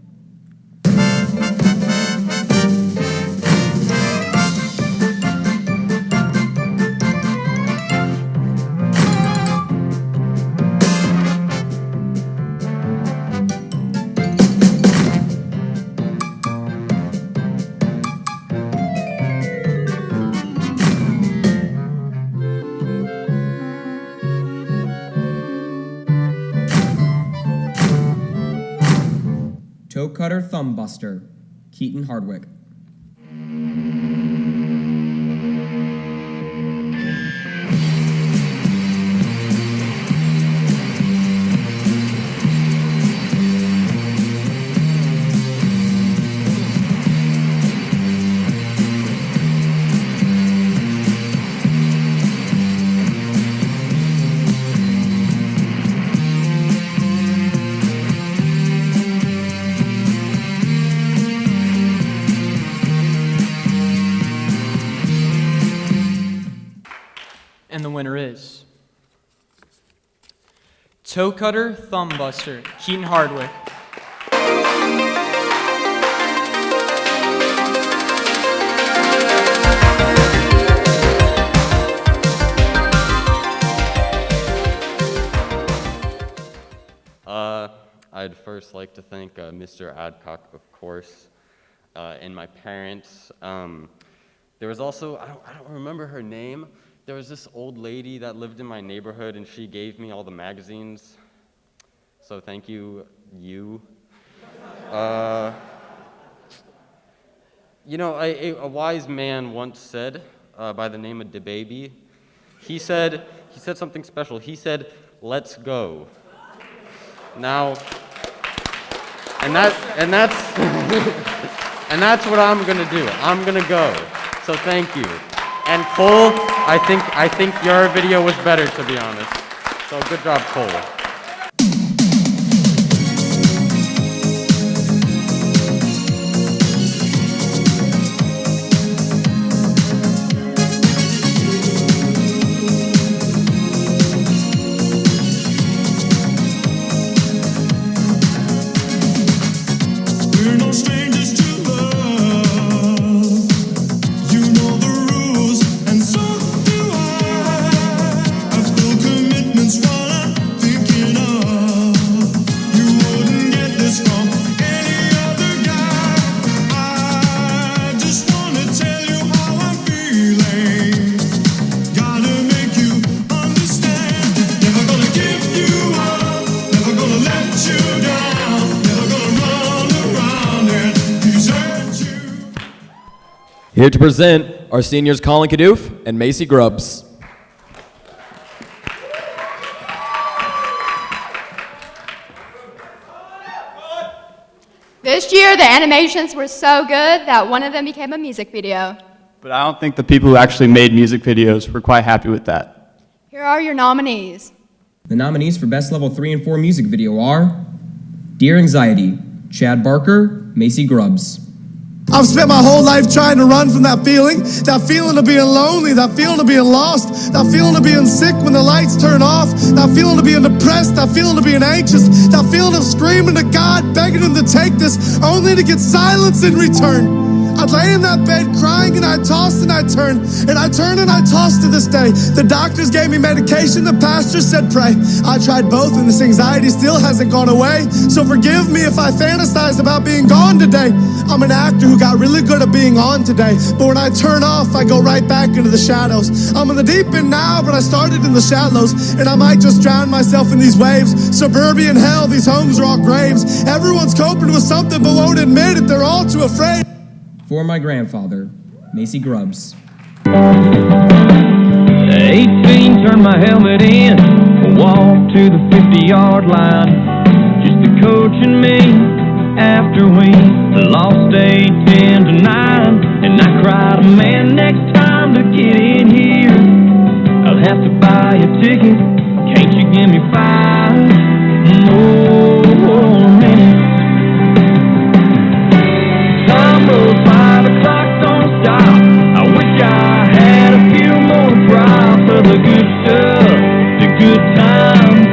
Toe Cutter Thumb Buster, Keaton Hardwick. And the winner is Toe Cutter Thumb Buster, Keaton Hardwick. I'd first like to thank Mr. Adcock, of course, and my parents. There was also, I don't remember her name. There was this old lady that lived in my neighborhood, and she gave me all the magazines. So thank you, you. You know, a wise man once said, by the name of DeBaby, he said something special. He said, "Let's go." Now, and that's and that's what I'm gonna do. I'm gonna go. So thank you. And Cole, I think your video was better, to be honest. So good job, Cole. We're no strangers to love. You know the rules, and so do I. I feel commitments while I'm thinking of. You wouldn't get this from any other guy. I just wanna tell you how I'm feeling. Gotta make you understand. Never gonna give you up. Never gonna let you down. Never gonna run around and desert you. Here to present our seniors Colin Kadoof and Macy Grubbs. This year, the animations were so good that one of them became a music video. But I don't think the people who actually made music videos were quite happy with that. Here are your nominees. The nominees for Best Level 3 and 4 Music Video are Dear Anxiety, Chad Barker, Macy Grubbs. I've spent my whole life trying to run from that feeling of being lonely, that feeling of being lost, that feeling of being sick when the lights turn off, that feeling of being depressed, that feeling of being anxious, that feeling of screaming to God, begging him to take this, only to get silence in return. I'd lay in that bed crying and I'd toss and I'd turn, and I'd turn and I'd toss to this day. The doctors gave me medication, the pastor said pray. I tried both and this anxiety still hasn't gone away. So forgive me if I fantasize about being gone today. I'm an actor who got really good at being on today, but when I turn off, I go right back into the shadows. I'm in the deep end now, but I started in the shallows, and I might just drown myself in these waves. Suburban hell, these homes are all graves. Everyone's coping with something but won't admit it, they're all too afraid. For my grandfather, Macy Grubbs. 18, turned my helmet in, walked to the 50-yard line. Just the coach and me after we lost 8-10 to 9. And I cried, man, next time to get in here, I'll have to buy a ticket. Can't you give me 5 more minutes? Time goes by, the clock don't stop. I wish I had a few more drops of the good stuff, the good times.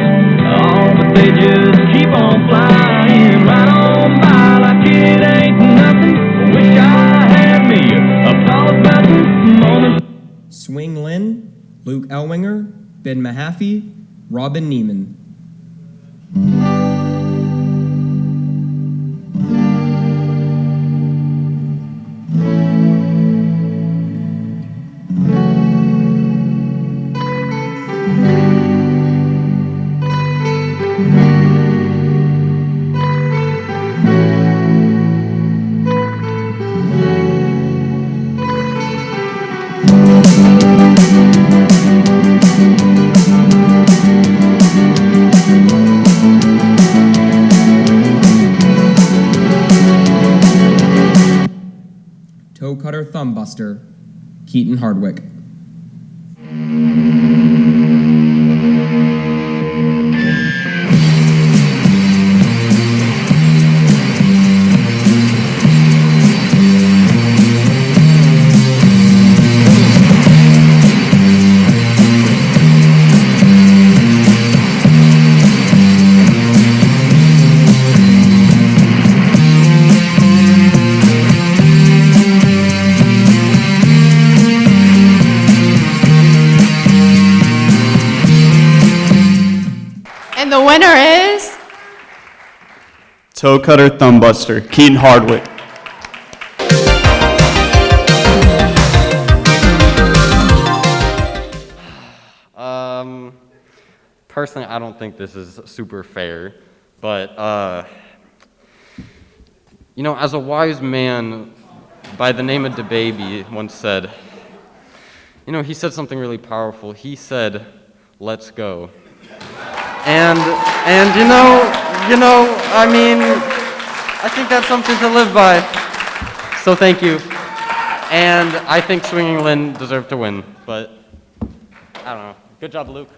Oh, but they just keep on flying right on by like it ain't nothing. Wish I had me a Paul Button moment. Swing Lin, Luke Elwinger, Ben Mahaffey, Robin Neiman. Toe Cutter Thumbbuster, Keaton Hardwick. And the winner is Toe Cutter Thumbbuster, Keaton Hardwick. Personally, I don't think this is super fair, but, you know, as a wise man by the name of DeBaby once said, you know, he said something really powerful. He said, "Let's go." And you know, I mean, I think that's something to live by. So thank you. And I think Swinging Lin deserved to win, but I don't know. Good job, Luke.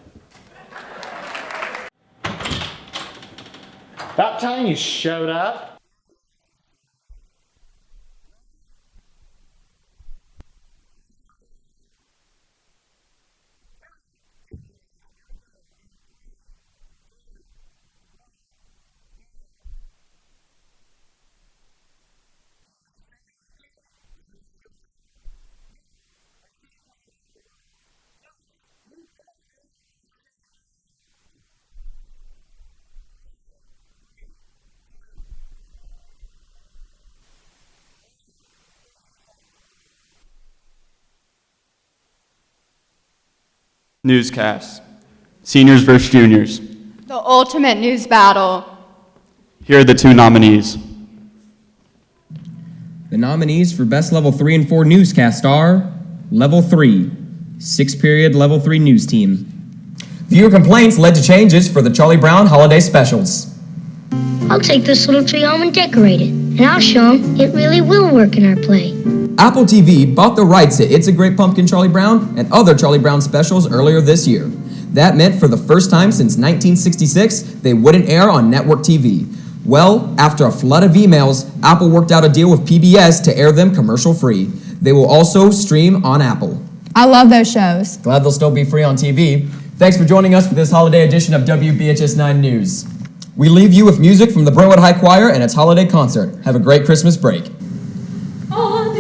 About time you showed up. Newscast. Seniors versus juniors. the ultimate news battle. Here are the two nominees. The nominees for Best Level 3 and 4 Newscast are Level 3, 6-period Level 3 News Team. Viewer complaints led to changes for the Charlie Brown holiday specials. I'll take this little tree home and decorate it, and I'll show them it really will work in our play. Apple TV bought the rights to It's a Great Pumpkin Charlie Brown and other Charlie Brown specials earlier this year. That meant for the first time since 1966, they wouldn't air on network TV. Well, after a flood of emails, Apple worked out a deal with PBS to air them commercial-free. They will also stream on Apple. I love those shows. Glad they'll still be free on TV. Thanks for joining us for this holiday edition of WBHS 9 News. We leave you with music from the Brentwood High Choir and its holiday concert. Have a great Christmas break. On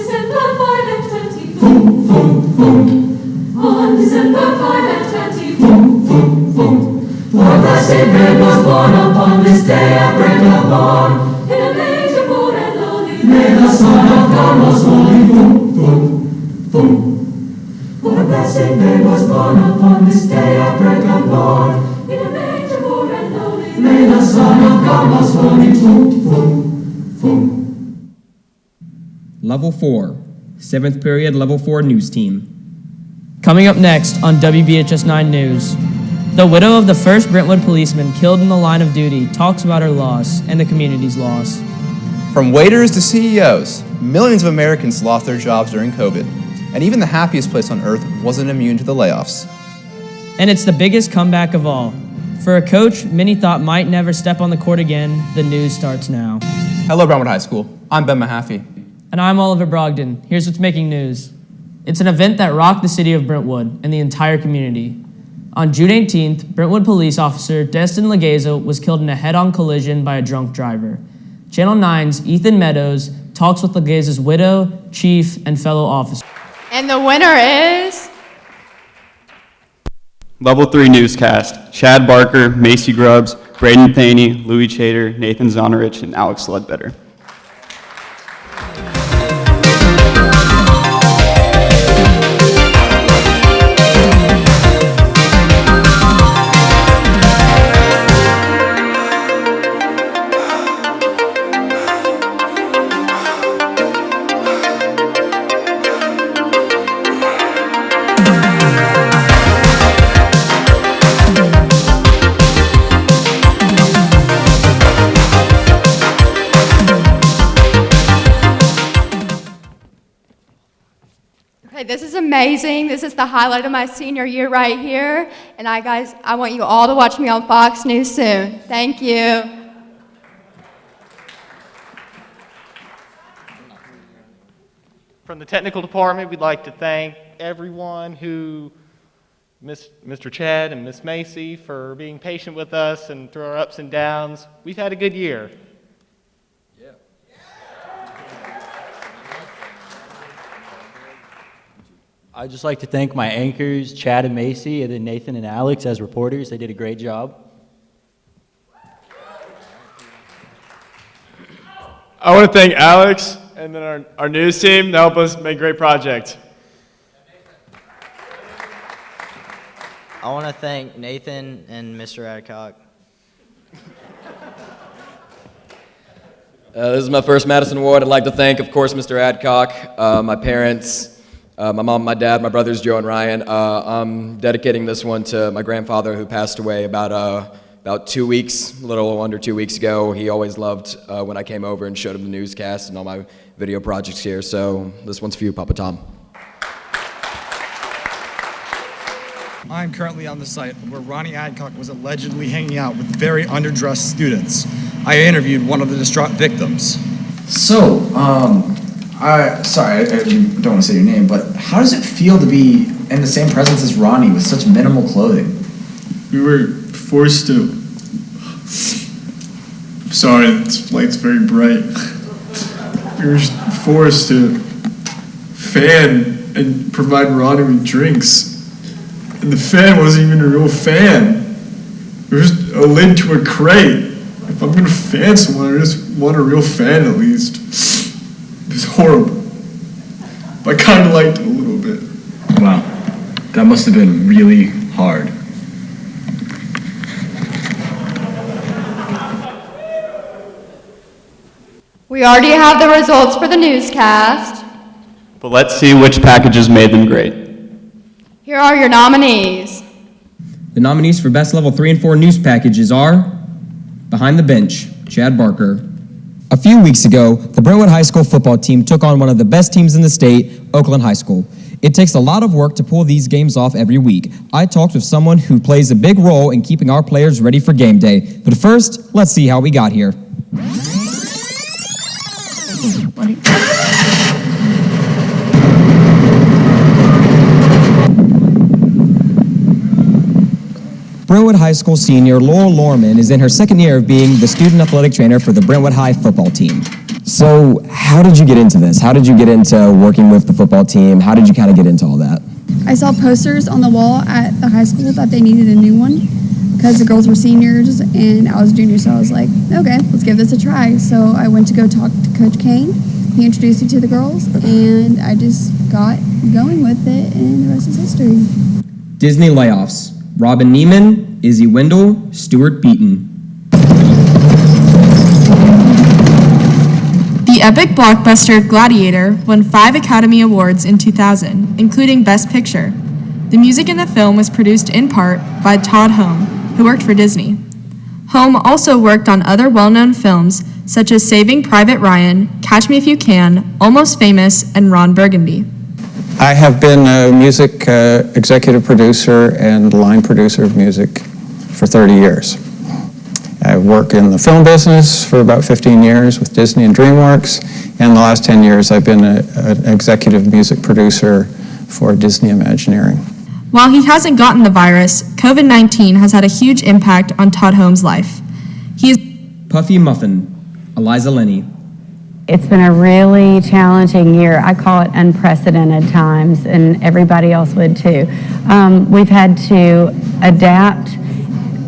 on December 5 and 20. Boom, boom, boom. For the same babe was born upon this day at break of dawn. In a manger poor and lowly, may the Son of God most holy. Boom, boom, boom. For the same babe was born upon this day at break of dawn. In a manger poor and lowly, may the Son of God most holy. Boom, boom, boom. Level 4, 7th period Level 4 news team. Coming up next on WBHS 9 News, the widow of the first Brentwood policeman killed in the line of duty talks about her loss and the community's loss. From waiters to CEOs, millions of Americans lost their jobs during COVID, and even the happiest place on earth wasn't immune to the layoffs. And it's the biggest comeback of all. For a coach many thought might never step on the court again, the news starts now. Hello, Brentwood High School. I'm Ben Mahaffey. And I'm Oliver Brogdon. Here's what's making news. It's an event that rocked the city of Brentwood and the entire community. On June 18th, Brentwood police officer Destin Legeza was killed in a head-on collision by a drunk driver. Channel 9's Ethan Meadows talks with Legeza's widow, chief, and fellow officer. And the winner is... Level 3 newscast, Chad Barker, Macy Grubbs, Braden Thaney, Louis Chater, Nathan Zonerich, and Alex Ledbetter. This is amazing. This is the highlight of my senior year right here. And I want you all to watch me on Fox News soon. Thank you. From the technical department, we'd like to thank everyone who, Mr. Chad and Miss Macy, for being patient with us and through our ups and downs. We've had a good year. I'd just like to thank my anchors, Chad and Macy, and then Nathan and Alex as reporters. They did a great job. I want to thank Alex and then our news team to help us make a great project. I want to thank Nathan and Mr. Adcock. This is my first Madison Award. I'd like to thank, of course, Mr. Adcock, my parents, my mom, my dad, my brothers, Joe and Ryan. I'm dedicating this one to my grandfather who passed away about 2 weeks, a little under 2 weeks ago. He always loved when I came over and showed him the newscast and all my video projects here. So this one's for you, Papa Tom. I'm currently on the site where Ronnie Adcock was allegedly hanging out with very underdressed students. I interviewed one of the distraught victims. So, sorry, I don't want to say your name, but how does it feel to be in the same presence as Ronnie with such minimal clothing? We were forced to. Sorry, this light's very bright. We were forced to fan and provide Ronnie with drinks. And the fan wasn't even a real fan. It was just a lid to a crate. If I'm gonna fan someone, I just want a real fan at least. It was horrible. But I kind of liked it a little bit. Wow, that must have been really hard. We already have the results for the newscast. But let's see which packages made them great. Here are your nominees. The nominees for Best Level 3 and 4 news packages are Behind the Bench, Chad Barker. A few weeks ago, the Brentwood High School football team took on one of the best teams in the state, Oakland High School. It takes a lot of work to pull these games off every week. I talked with someone who plays a big role in keeping our players ready for game day. But first, let's see how we got here. Brentwood High School senior Laurel Lorman is in her second year of being the student athletic trainer for the Brentwood High football team. So how did you get into this? How did you get into working with the football team? How did you kind of get into all that? I saw posters on the wall at the high school that they needed a new one because the girls were seniors and I was junior, so I was like, okay, let's give this a try. So I went to go talk to Coach Kane. He introduced me to the girls, and I just got going with it, and the rest is history. Disney layoffs. Robin Neiman, Izzy Wendell, Stuart Beaton. The epic blockbuster Gladiator won 5 Academy Awards in 2000, including Best Picture. The music in the film was produced in part by Todd Home, who worked for Disney. Home also worked on other well-known films such as Saving Private Ryan, Catch Me If You Can, Almost Famous, and Ron Burgundy. I have been a music executive producer and line producer of music for 30 years. I work in the film business for about 15 years with Disney and DreamWorks, and the last 10 years I've been an executive music producer for Disney Imagineering. While he hasn't gotten the virus, COVID-19 has had a huge impact on Todd Home's life. Puffy Muffin, Eliza Lenny. It's been a really challenging year. I call it unprecedented times, and everybody else would too. We've had to adapt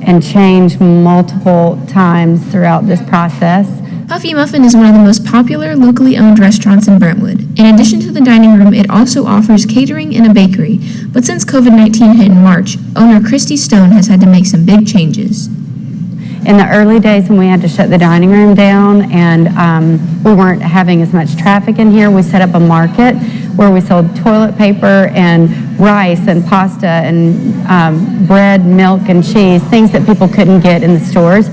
and change multiple times throughout this process. Puffy Muffin is one of the most popular locally owned restaurants in Brentwood. In addition to the dining room, it also offers catering and a bakery. But since COVID-19 hit in March, owner Christy Stone has had to make some big changes. In the early days when we had to shut the dining room down and we weren't having as much traffic in here, we set up a market where we sold toilet paper and rice and pasta and bread, milk, and cheese, things that people couldn't get in the stores.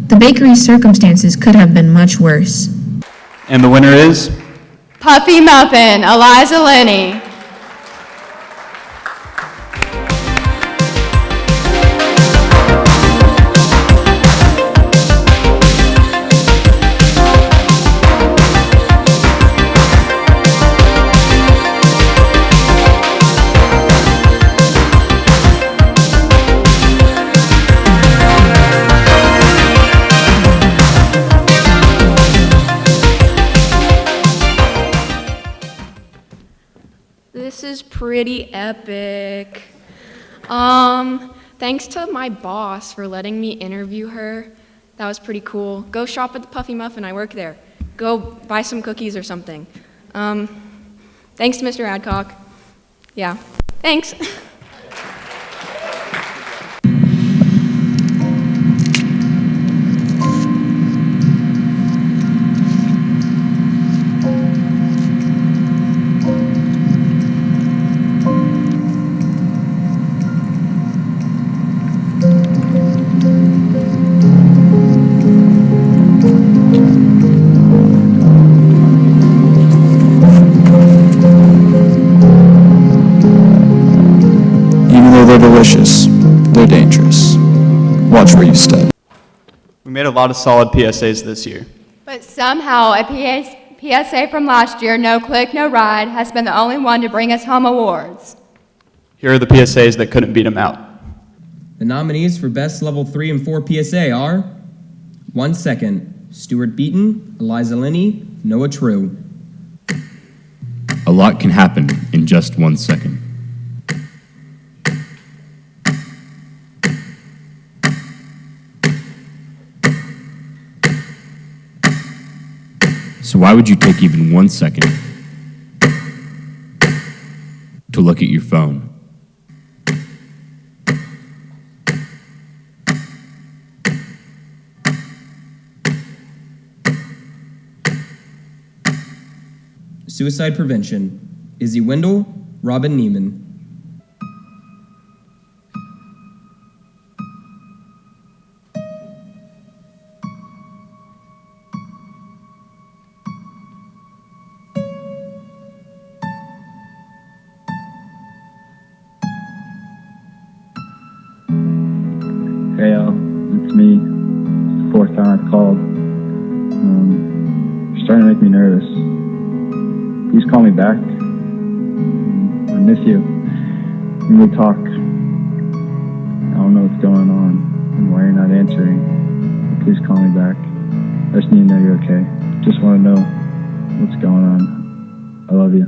The bakery's circumstances could have been much worse. And the winner is? Puffy Muffin, Eliza Lenny. This is pretty epic. Thanks to my boss for letting me interview her. That was pretty cool. Go shop at the Puffy Muffin, I work there. Go buy some cookies or something. Thanks to Mr. Adcock. Yeah, thanks. Delicious. They're dangerous. Watch where you step. We made a lot of solid PSAs this year. But somehow a PSA from last year, No Click, No Ride, has been the only one to bring us home awards. Here are the PSAs that couldn't beat them out. The nominees for Best Level 3 and 4 PSA are 1 Second, Stuart Beaton, Eliza Lenny, Noah True. A lot can happen in just 1 second. So why would you take even 1 second to look at your phone? Suicide Prevention, Izzy Wendell, Robin Neiman. Hey, it's me. It's the fourth time I've called. You're starting to make me nervous. Please call me back. I miss you. We will talk. I don't know what's going on and why you're not answering. But please call me back. I just need to know you're okay. Just want to know what's going on. I love you.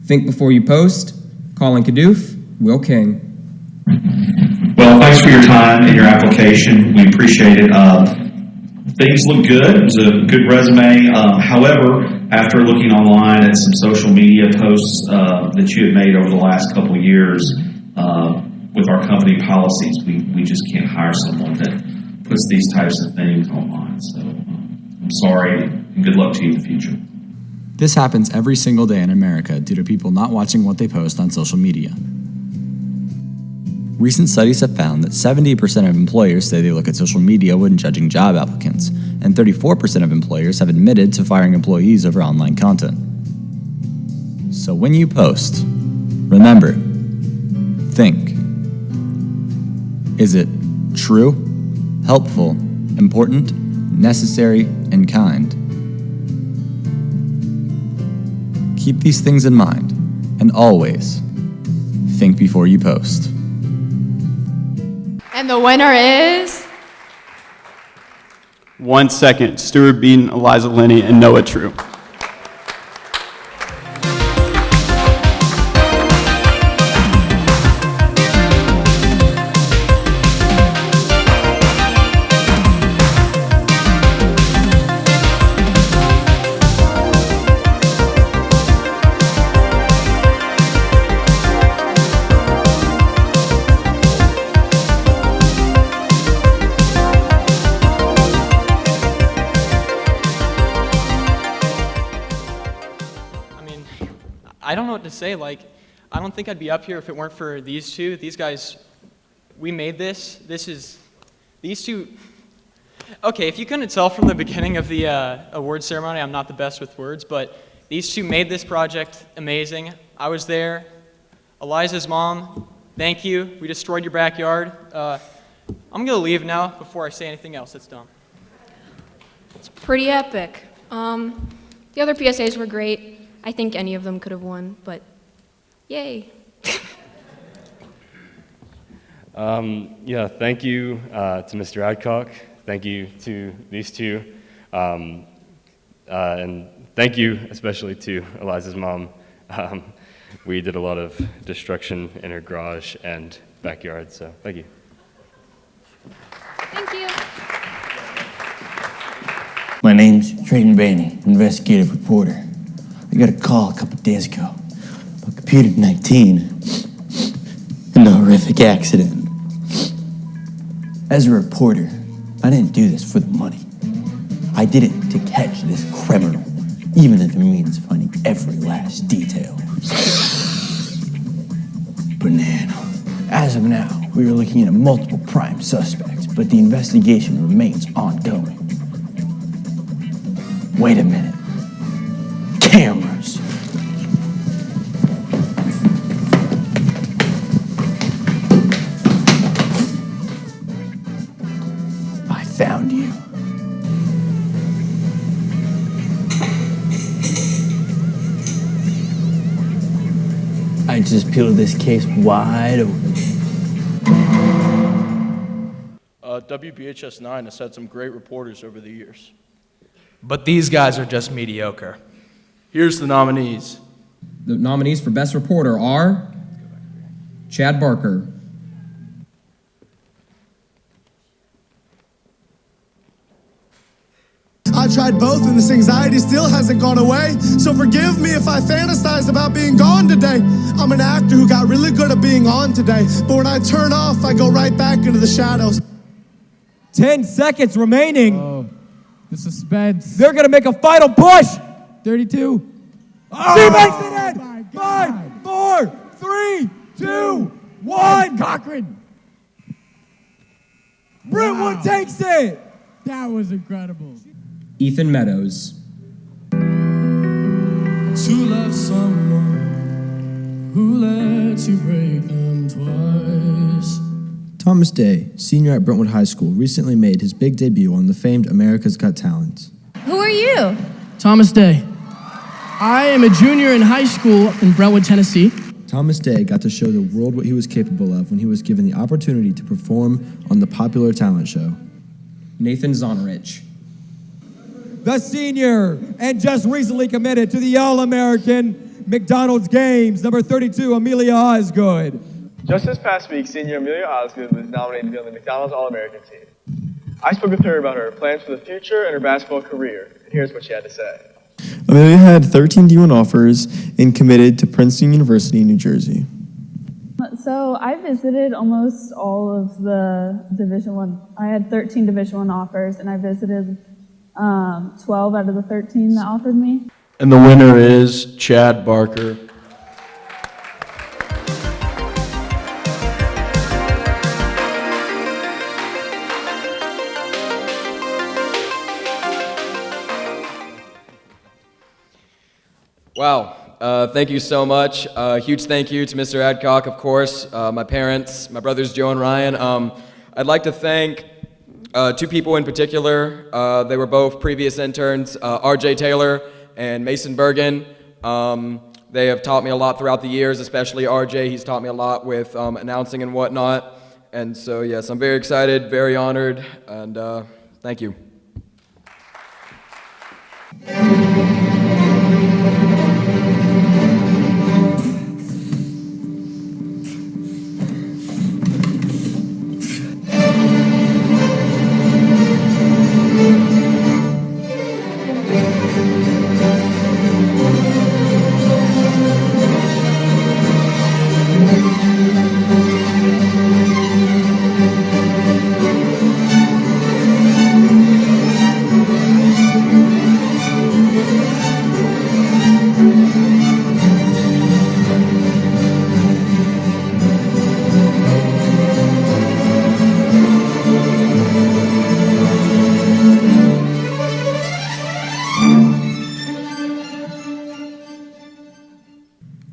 Think before you post. Colin Kadoof, Will King. Well, thanks for your time and your application. We appreciate it. Things look good. It was a good resume. However, after looking online at some social media posts that you had made over the last couple of years with our company policies, we just can't hire someone that puts these types of things online. So I'm sorry, and good luck to you in the future. This happens every single day in America due to people not watching what they post on social media. Recent studies have found that 70% of employers say they look at social media when judging job applicants, and 34% of employers have admitted to firing employees over online content. So when you post, remember, think. Is it true, helpful, important, necessary, and kind? Keep these things in mind, and always think before you post. And the winner is... 1 second, Stuart Beaton, Eliza Linney, and Noah True. I don't know what to say. Like, I don't think I'd be up here if it weren't for these two. These guys, we made this. These two. Okay, if you couldn't tell from the beginning of the award ceremony, I'm not the best with words, but these two made this project amazing. I was there. Eliza's mom, thank you. We destroyed your backyard. I'm going to leave now before I say anything else. It's dumb. It's pretty epic. The other PSAs were great. I think any of them could have won, but yay. Yeah, thank you to Mr. Adcock. Thank you to these two. And thank you especially to Eliza's mom. We did a lot of destruction in her garage and backyard, so thank you. Thank you. My name's Trayton Bainey, investigative reporter. I got a call a couple days ago about Computer 19 and a horrific accident. As a reporter, I didn't do this for the money. I did it to catch this criminal, even if it means finding every last detail. Banana. As of now, we are looking into multiple prime suspects, but the investigation remains ongoing. Wait a minute. Cameras. I found you. I just peeled this case wide open. WBHS 9 has had some great reporters over the years. But these guys are just mediocre. Here's the nominees. The nominees for Best Reporter are Chad Barker, I tried both and this anxiety still hasn't gone away. So forgive me if I fantasize about being gone today. I'm an actor who got really good at being on today. But when I turn off, I go right back into the shadows. 10 seconds remaining. Oh, the suspense. They're going to make a final push. 32. Oh, she makes it in. 5, 4, 3, 2, 1. Cochran. Brentwood takes it. That was incredible. Ethan Meadows, To love someone who lets you break them twice. Thomas Day, senior at Brentwood High School, recently made his big debut on the famed America's Got Talent. Who are you? Thomas Day. I am a junior in high school in Brentwood, Tennessee. Thomas Day got to show the world what he was capable of when he was given the opportunity to perform on the popular talent show. Nathan Zonarich, the senior and just recently committed to the All-American McDonald's Games, number 32, Amelia Osgood. Just this past week, senior Amelia Osgood was nominated to be on the McDonald's All-American team. I spoke with her about her plans for the future and her basketball career, and here's what she had to say. Amelia had 13 D1 offers and committed to Princeton University in New Jersey. So I visited almost all of the Division I. I had 13 Division I offers, and I visited 12 out of the 13 that offered me. And the winner is Chad Barker. Wow. Thank you so much. Huge thank you to Mr. Adcock, of course, my parents, my brothers Joe and Ryan. I'd like to thank two people in particular. They were both previous interns, RJ Taylor and Mason Bergen. They have taught me a lot throughout the years, especially RJ. He's taught me a lot with announcing and whatnot. And so, yes, I'm very excited, very honored, and thank you.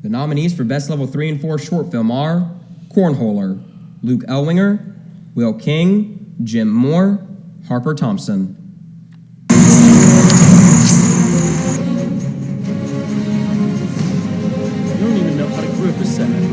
The nominees for Best Level 3 and 4 Short Film are Cornholer, Luke Elwinger, Will King, Jim Moore, Harper Thompson. You don't even know how to group a Senate.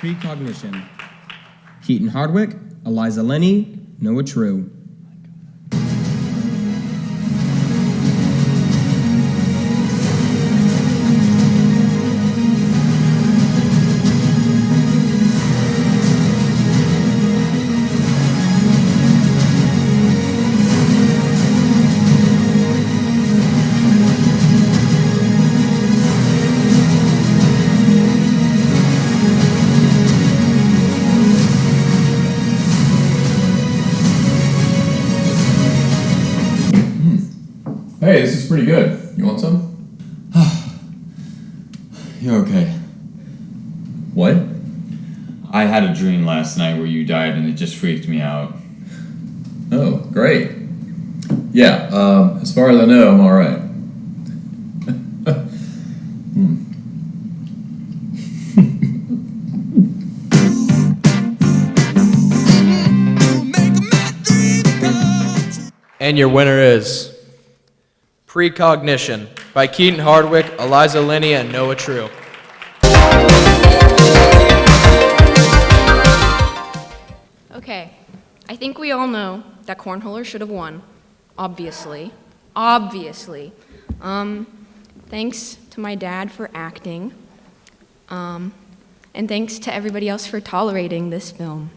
Precognition. Keaton Hardwick, Eliza Lenny, Noah True. Hey, this is pretty good. You want some? You're okay. What? I had a dream last night where you died and it just freaked me out. Oh, great. Yeah, as far as I know, I'm all right. And your winner is Precognition by Keaton Hardwick, Eliza Linney, and Noah True. Okay, I think we all know that Cornholer should have won, obviously. Obviously. Thanks to my dad for acting, and thanks to everybody else for tolerating this film.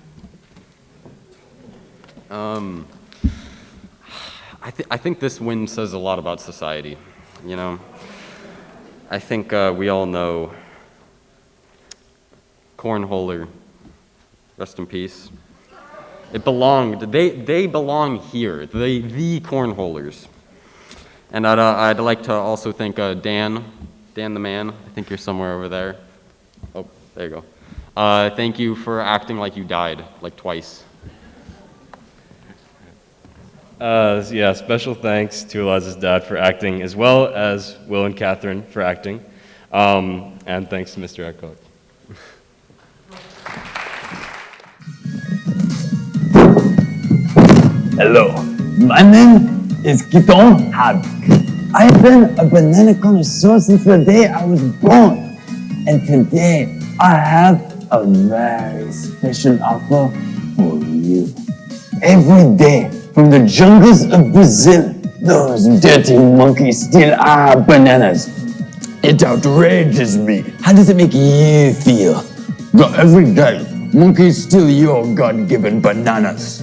I think this win says a lot about society, you know? I think we all know Cornholer, rest in peace. It belonged, they belong here, the Cornholers. And I'd like to also thank Dan the man. I think you're somewhere over there. Oh, there you go. Thank you for acting like you died, like twice. Yeah, special thanks to Eliza's dad for acting, as well as Will and Catherine for acting. And thanks to Mr. Adcock. Hello, my name is Giton Havoc. I've been a banana connoisseur since the day I was born. And today I have a very special offer for you. Every day from the jungles of Brazil, those dirty monkeys steal our bananas. It outrages me. How does it make you feel? Well, every day, monkeys steal your God-given bananas.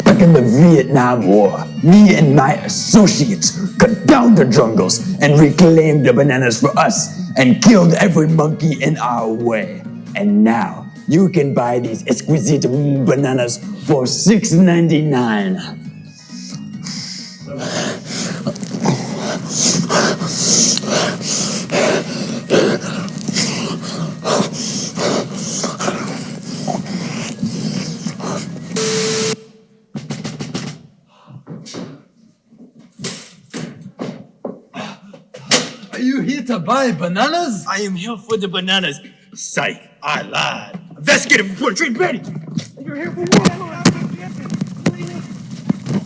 Back in the Vietnam War, me and my associates cut down the jungles and reclaimed the bananas for us and killed every monkey in our way. And now, you can buy these exquisite bananas for $6.99. Are you here to buy bananas? I am here for the bananas. Psych, I lied. Investigative report, Trade Betty. You're here for what?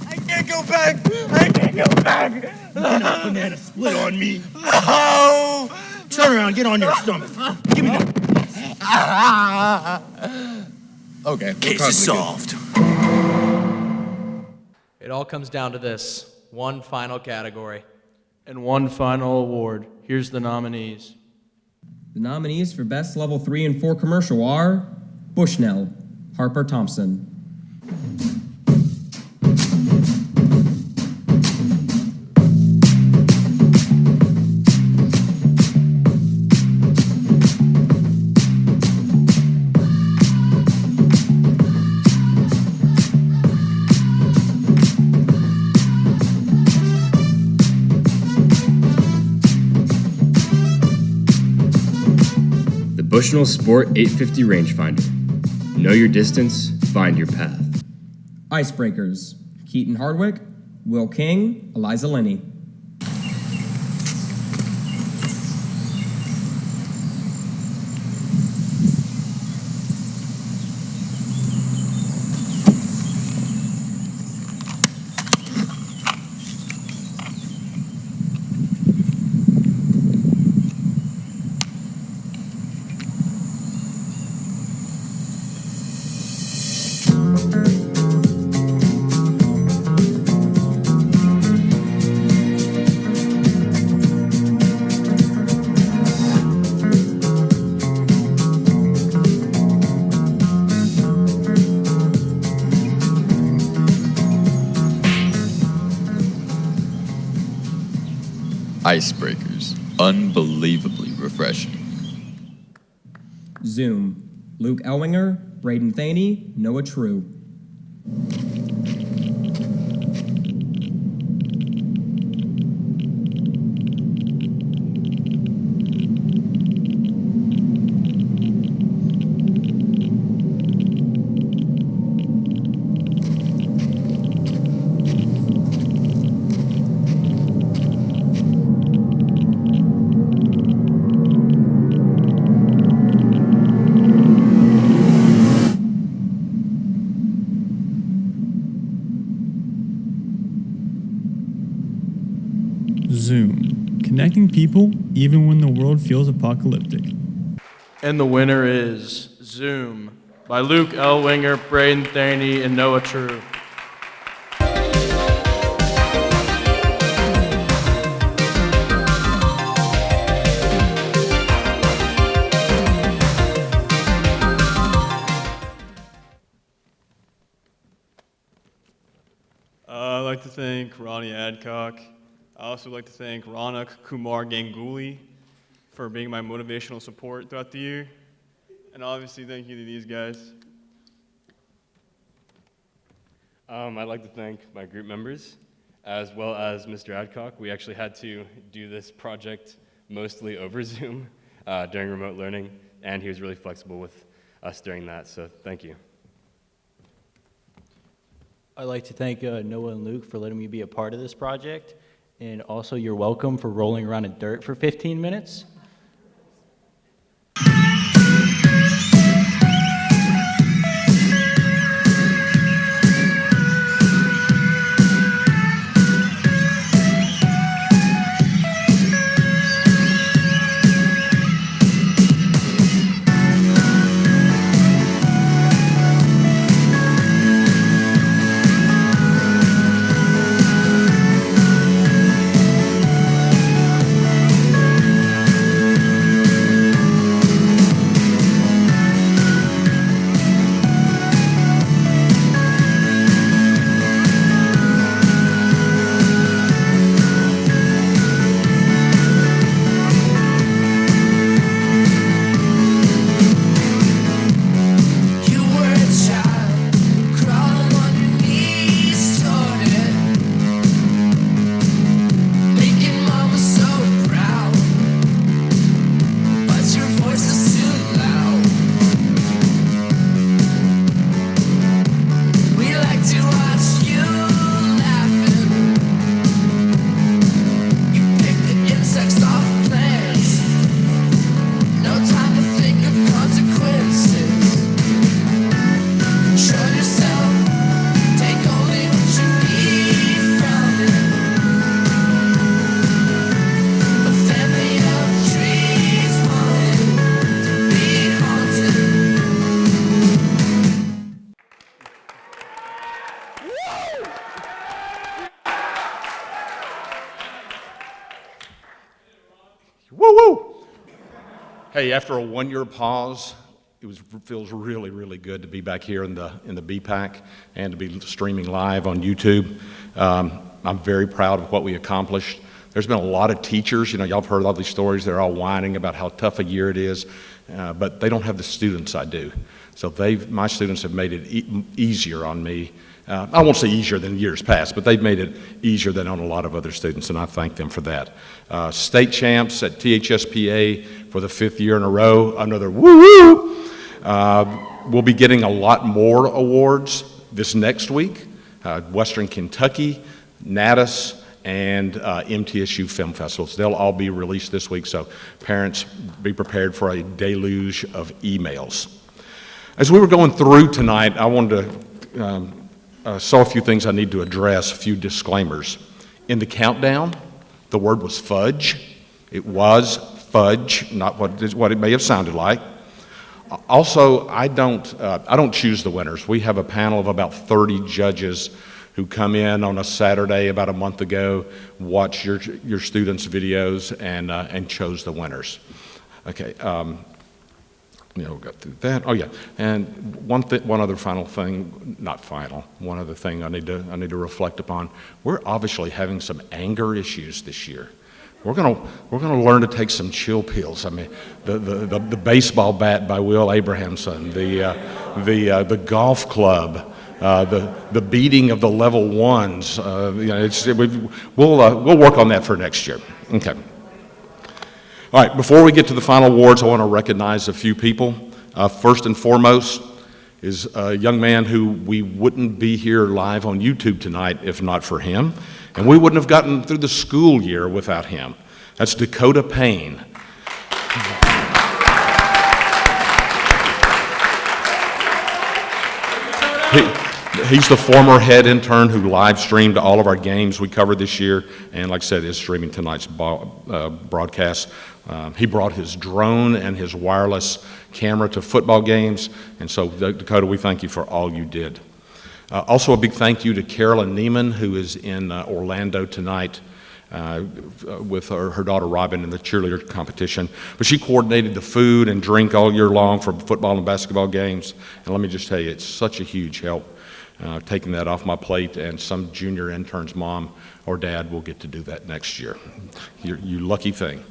I can't go back. I can't go back. Banana split on me. No. Turn around, get on your stomach. Give me that. Okay. Case is solved. It all comes down to this one final category. And one final award. Here's the nominees. The nominees for Best Level 3 and 4 Commercial are Bushnell, Harper Thompson. Bushnell Sport 850 rangefinder. Know your distance, find your path. Icebreakers, Keaton Hardwick, Will King, Eliza Linney. Icebreakers, unbelievably refreshing. Zoom, Luke Elwinger, Braden Thaney, Noah True. Zoom, connecting people even when the world feels apocalyptic. And the winner is Zoom by Luke Elwinger, Braden Thaney, and Noah True. I'd like to thank Ronnie Adcock. I also like to thank Ronak Kumar Ganguly for being my motivational support throughout the year. And obviously, thank you to these guys. I'd like to thank my group members as well as Mr. Adcock. We actually had to do this project mostly over Zoom during remote learning, and he was really flexible with us during that, so thank you. I'd like to thank Noah and Luke for letting me be a part of this project, and also you're welcome for rolling around in dirt for 15 minutes. Hey, after a one-year pause, feels really, really good to be back here in the BPAC and to be streaming live on YouTube. I'm very proud of what we accomplished. There's been a lot of teachers, y'all have heard all these stories, they're all whining about how tough a year it is, but they don't have the students I do. So my students have made it easier on me. I won't say easier than years past, but they've made it easier than on a lot of other students, and I thank them for that. State champs at THSPA for the 5th year in a row, another woo-woo! We'll be getting a lot more awards this next week. Western Kentucky, Natus, and MTSU Film Festivals. They'll all be released this week, so parents be prepared for a deluge of emails. As we were going through tonight, I wanted to saw a few things I need to address, a few disclaimers. In the countdown, the word was fudge. It was fudge, not what it may have sounded like. Also, I don't choose the winners. We have a panel of about 30 judges who come in on a Saturday about a month ago, watch your students' videos, and chose the winners. Okay. We got through that. Oh yeah, and one other final thing, not final. One other thing I need to reflect upon. We're obviously having some anger issues this year. We're gonna learn to take some chill pills. I mean, the baseball bat by Will Abrahamson, the golf club, the beating of the level ones. We'll work on that for next year. Okay. All right, before we get to the final awards, I want to recognize a few people. First and foremost is a young man who we wouldn't be here live on YouTube tonight if not for him, and we wouldn't have gotten through the school year without him. That's Dakota Payne. He's the former head intern who live streamed all of our games we covered this year, and like I said, is streaming tonight's broadcast. He brought his drone and his wireless camera to football games, and so Dakota, we thank you for all you did. Also a big thank you to Carolyn Neiman, who is in Orlando tonight with her daughter Robin in the cheerleader competition. But she coordinated the food and drink all year long for football and basketball games, and let me just tell you, it's such a huge help. Taking that off my plate, and some junior intern's mom or dad will get to do that next year. You lucky thing.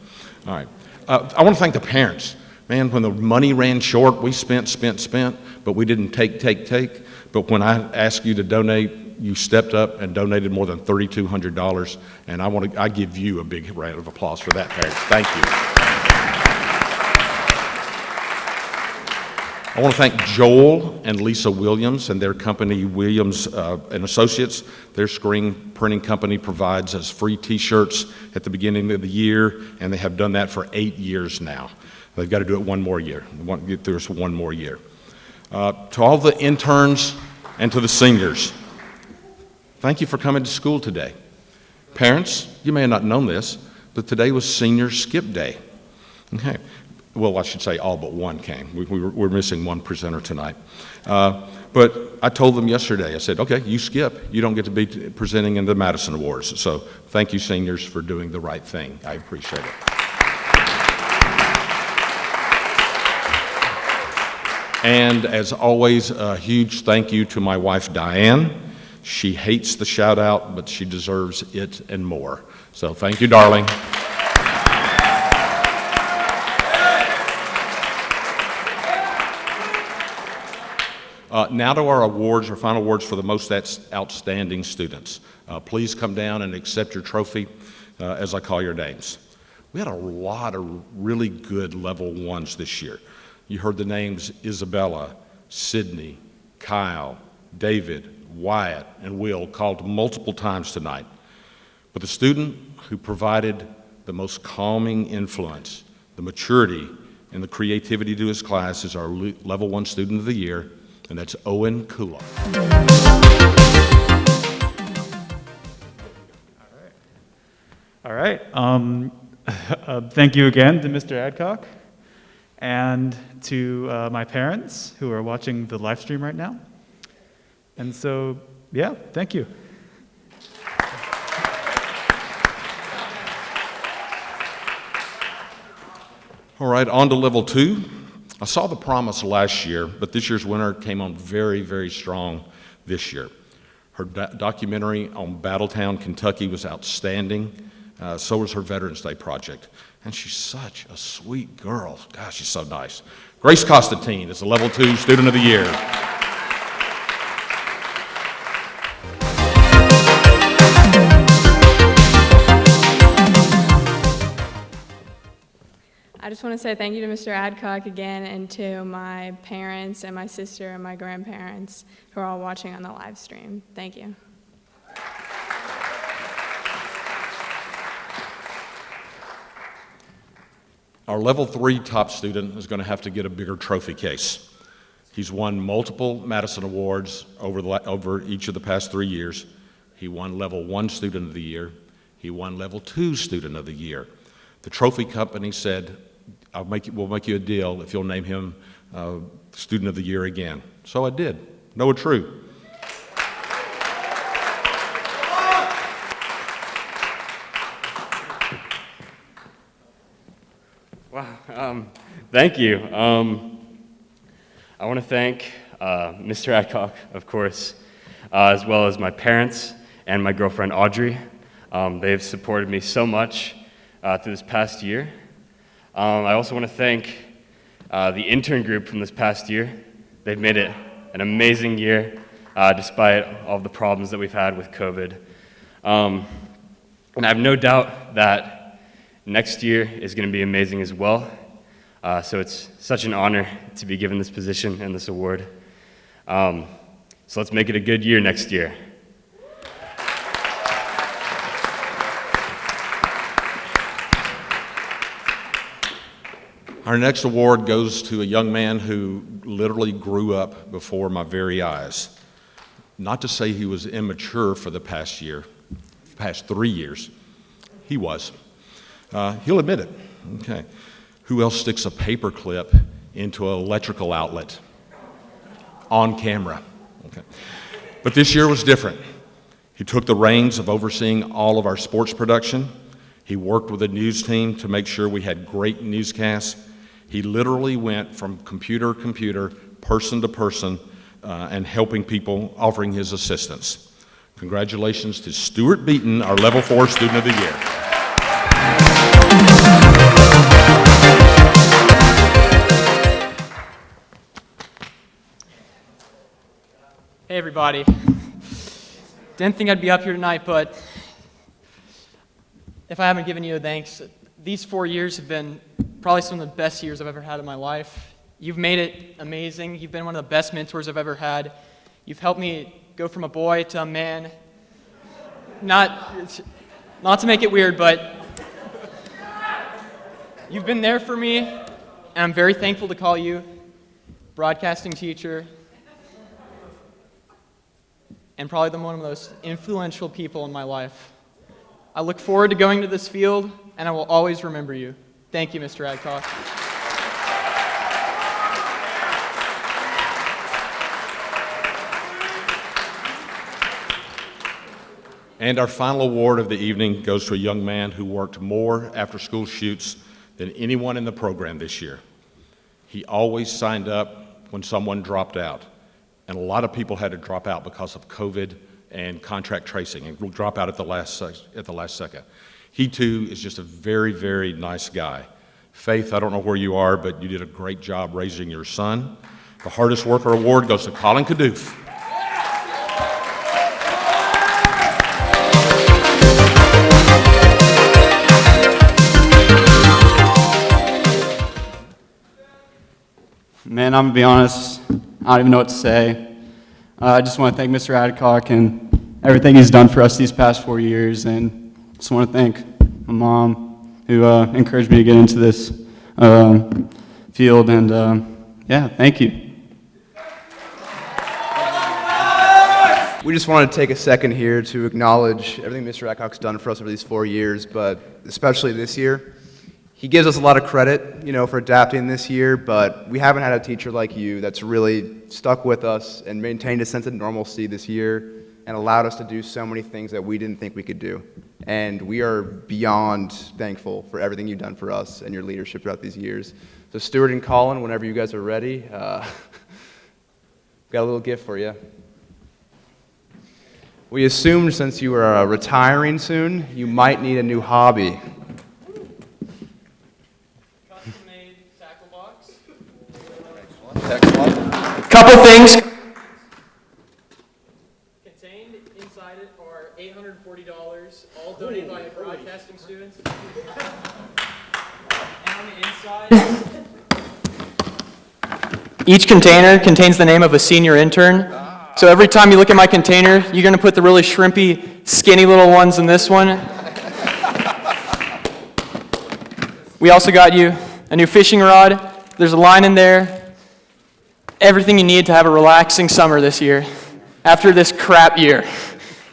All right. I want to thank the parents. Man, when the money ran short, we spent, but we didn't take. But when I asked you to donate You stepped up and donated more than $3,200, and I give you a big round of applause for that, parents. Thank you. I want to thank Joel and Lisa Williams and their company, Williams and Associates. Their screen printing company provides us free T-shirts at the beginning of the year, and they have done that for 8 years now. They've got to do it one more year. They want to get through us one more year. To all the interns and to the seniors, thank you for coming to school today. Parents, you may have not known this, but today was Senior Skip Day. Okay. Well, I should say all but one came. We're missing one presenter tonight. But I told them yesterday, I said, okay, you skip. You don't get to be presenting in the Madison Awards. So thank you, seniors, for doing the right thing. I appreciate it. And as always, a huge thank you to my wife, Diane. She hates the shout out, but she deserves it and more. So thank you, darling. Now to our awards, our final awards for the most outstanding students. Please come down and accept your trophy as I call your names. We had a lot of really good level ones this year. You heard the names Isabella, Sydney, Kyle, David, Wyatt, and Will called multiple times tonight. But the student who provided the most calming influence, the maturity, and the creativity to his class is our level 1 student of the year, and that's Owen Kula. All right. Thank you again to Mr. Adcock and to my parents who are watching the live stream right now. And so, yeah, thank you. All right, on to level 2. I saw The Promise last year, but this year's winner came on very, very strong this year. Her documentary on Battletown, Kentucky was outstanding. So was her Veterans Day project. And she's such a sweet girl. Gosh, she's so nice. Grace Constantine is the level 2 student of the year. I just want to say thank you to Mr. Adcock again and to my parents and my sister and my grandparents who are all watching on the live stream. Thank you. Our level 3 top student is going to have to get a bigger trophy case. He's won multiple Madison Awards over each of the past 3 years. He won level 1 student of the year. He won level 2 student of the year. The trophy company said, we'll make you a deal if you'll name him student of the year again. So I did. Noah True. Wow, thank you. I want to thank Mr. Adcock, of course, as well as my parents and my girlfriend Audrey. They've supported me so much through this past year. I also want to thank the intern group from this past year. They've made it an amazing year despite all the problems that we've had with COVID. And I have no doubt that next year is going to be amazing as well. So it's such an honor to be given this position and this award. So let's make it a good year next year. Our next award goes to a young man who literally grew up before my very eyes. Not to say he was immature for the past 3 years. He was. He'll admit it. Okay. Who else sticks a paper clip into an electrical outlet on camera? Okay. But this year was different. He took the reins of overseeing all of our sports production. He worked with the news team to make sure we had great newscasts. He literally went from computer to computer, person to person, and helping people, offering his assistance. Congratulations to Stuart Beaton, our level 4 student of the year. Hey everybody. Didn't think I'd be up here tonight, but if I haven't given you a thanks, these 4 years have been probably some of the best years I've ever had in my life. You've made it amazing. You've been one of the best mentors I've ever had. You've helped me go from a boy to a man. Not to make it weird, but you've been there for me, and I'm very thankful to call you broadcasting teacher, and probably one of the most influential people in my life. I look forward to going to this field, and I will always remember you. Thank you, Mr. Adcock. And our final award of the evening goes to a young man who worked more after-school shoots than anyone in the program this year. He always signed up when someone dropped out, and a lot of people had to drop out because of COVID and contract tracing, and will drop out at the last second. He too is just a very, very nice guy. Faith, I don't know where you are, but you did a great job raising your son. The Hardest Worker Award goes to Colin Kadoof. Man, I'm gonna be honest, I don't even know what to say. I just want to thank Mr. Adcock and everything he's done for us these past 4 years, and just want to thank my mom who encouraged me to get into this field, and yeah, thank you. We just want to take a second here to acknowledge everything Mr. Adcock's done for us over these 4 years, but especially this year. He gives us a lot of credit, for adapting this year, but we haven't had a teacher like you that's really stuck with us and maintained a sense of normalcy this year and allowed us to do so many things that we didn't think we could do. And we are beyond thankful for everything you've done for us and your leadership throughout these years. So Stuart and Colin, whenever you guys are ready, got a little gift for you. We assumed since you were retiring soon, you might need a new hobby. Couple things. Contained inside it are $840, all donated by broadcasting students. And on the inside, each container contains the name of a senior intern. So every time you look at my container, you're going to put the really shrimpy, skinny little ones in this one. We also got you a new fishing rod. There's a line in there. Everything you need to have a relaxing summer this year, after this crap year.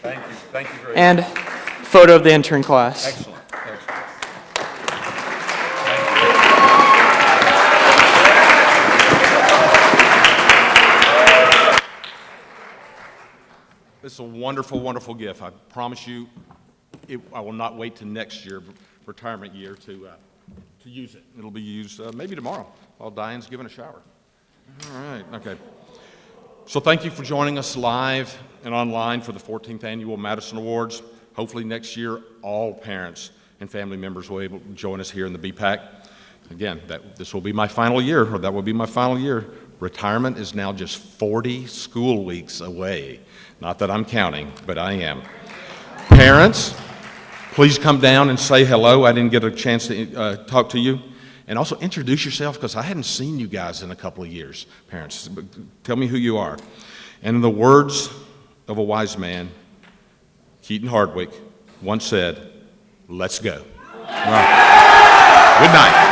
Thank you very much. And photo of the intern class. Excellent. This is a wonderful, wonderful gift. I promise you, I will not wait till next year, retirement year, to use it. It'll be used maybe tomorrow while Diane's giving a shower. All right, okay. So thank you for joining us live and online for the 14th Annual Madison Awards. Hopefully next year, all parents and family members will be able to join us here in the BPAC. Again, this will be my final year, or that will be my final year. Retirement is now just 40 school weeks away. Not that I'm counting, but I am. Parents, please come down and say hello. I didn't get a chance to talk to you. And also introduce yourself, because I hadn't seen you guys in a couple of years. Parents, tell me who you are. And in the words of a wise man, Keaton Hardwick, once said, "Let's go." All right. Good night.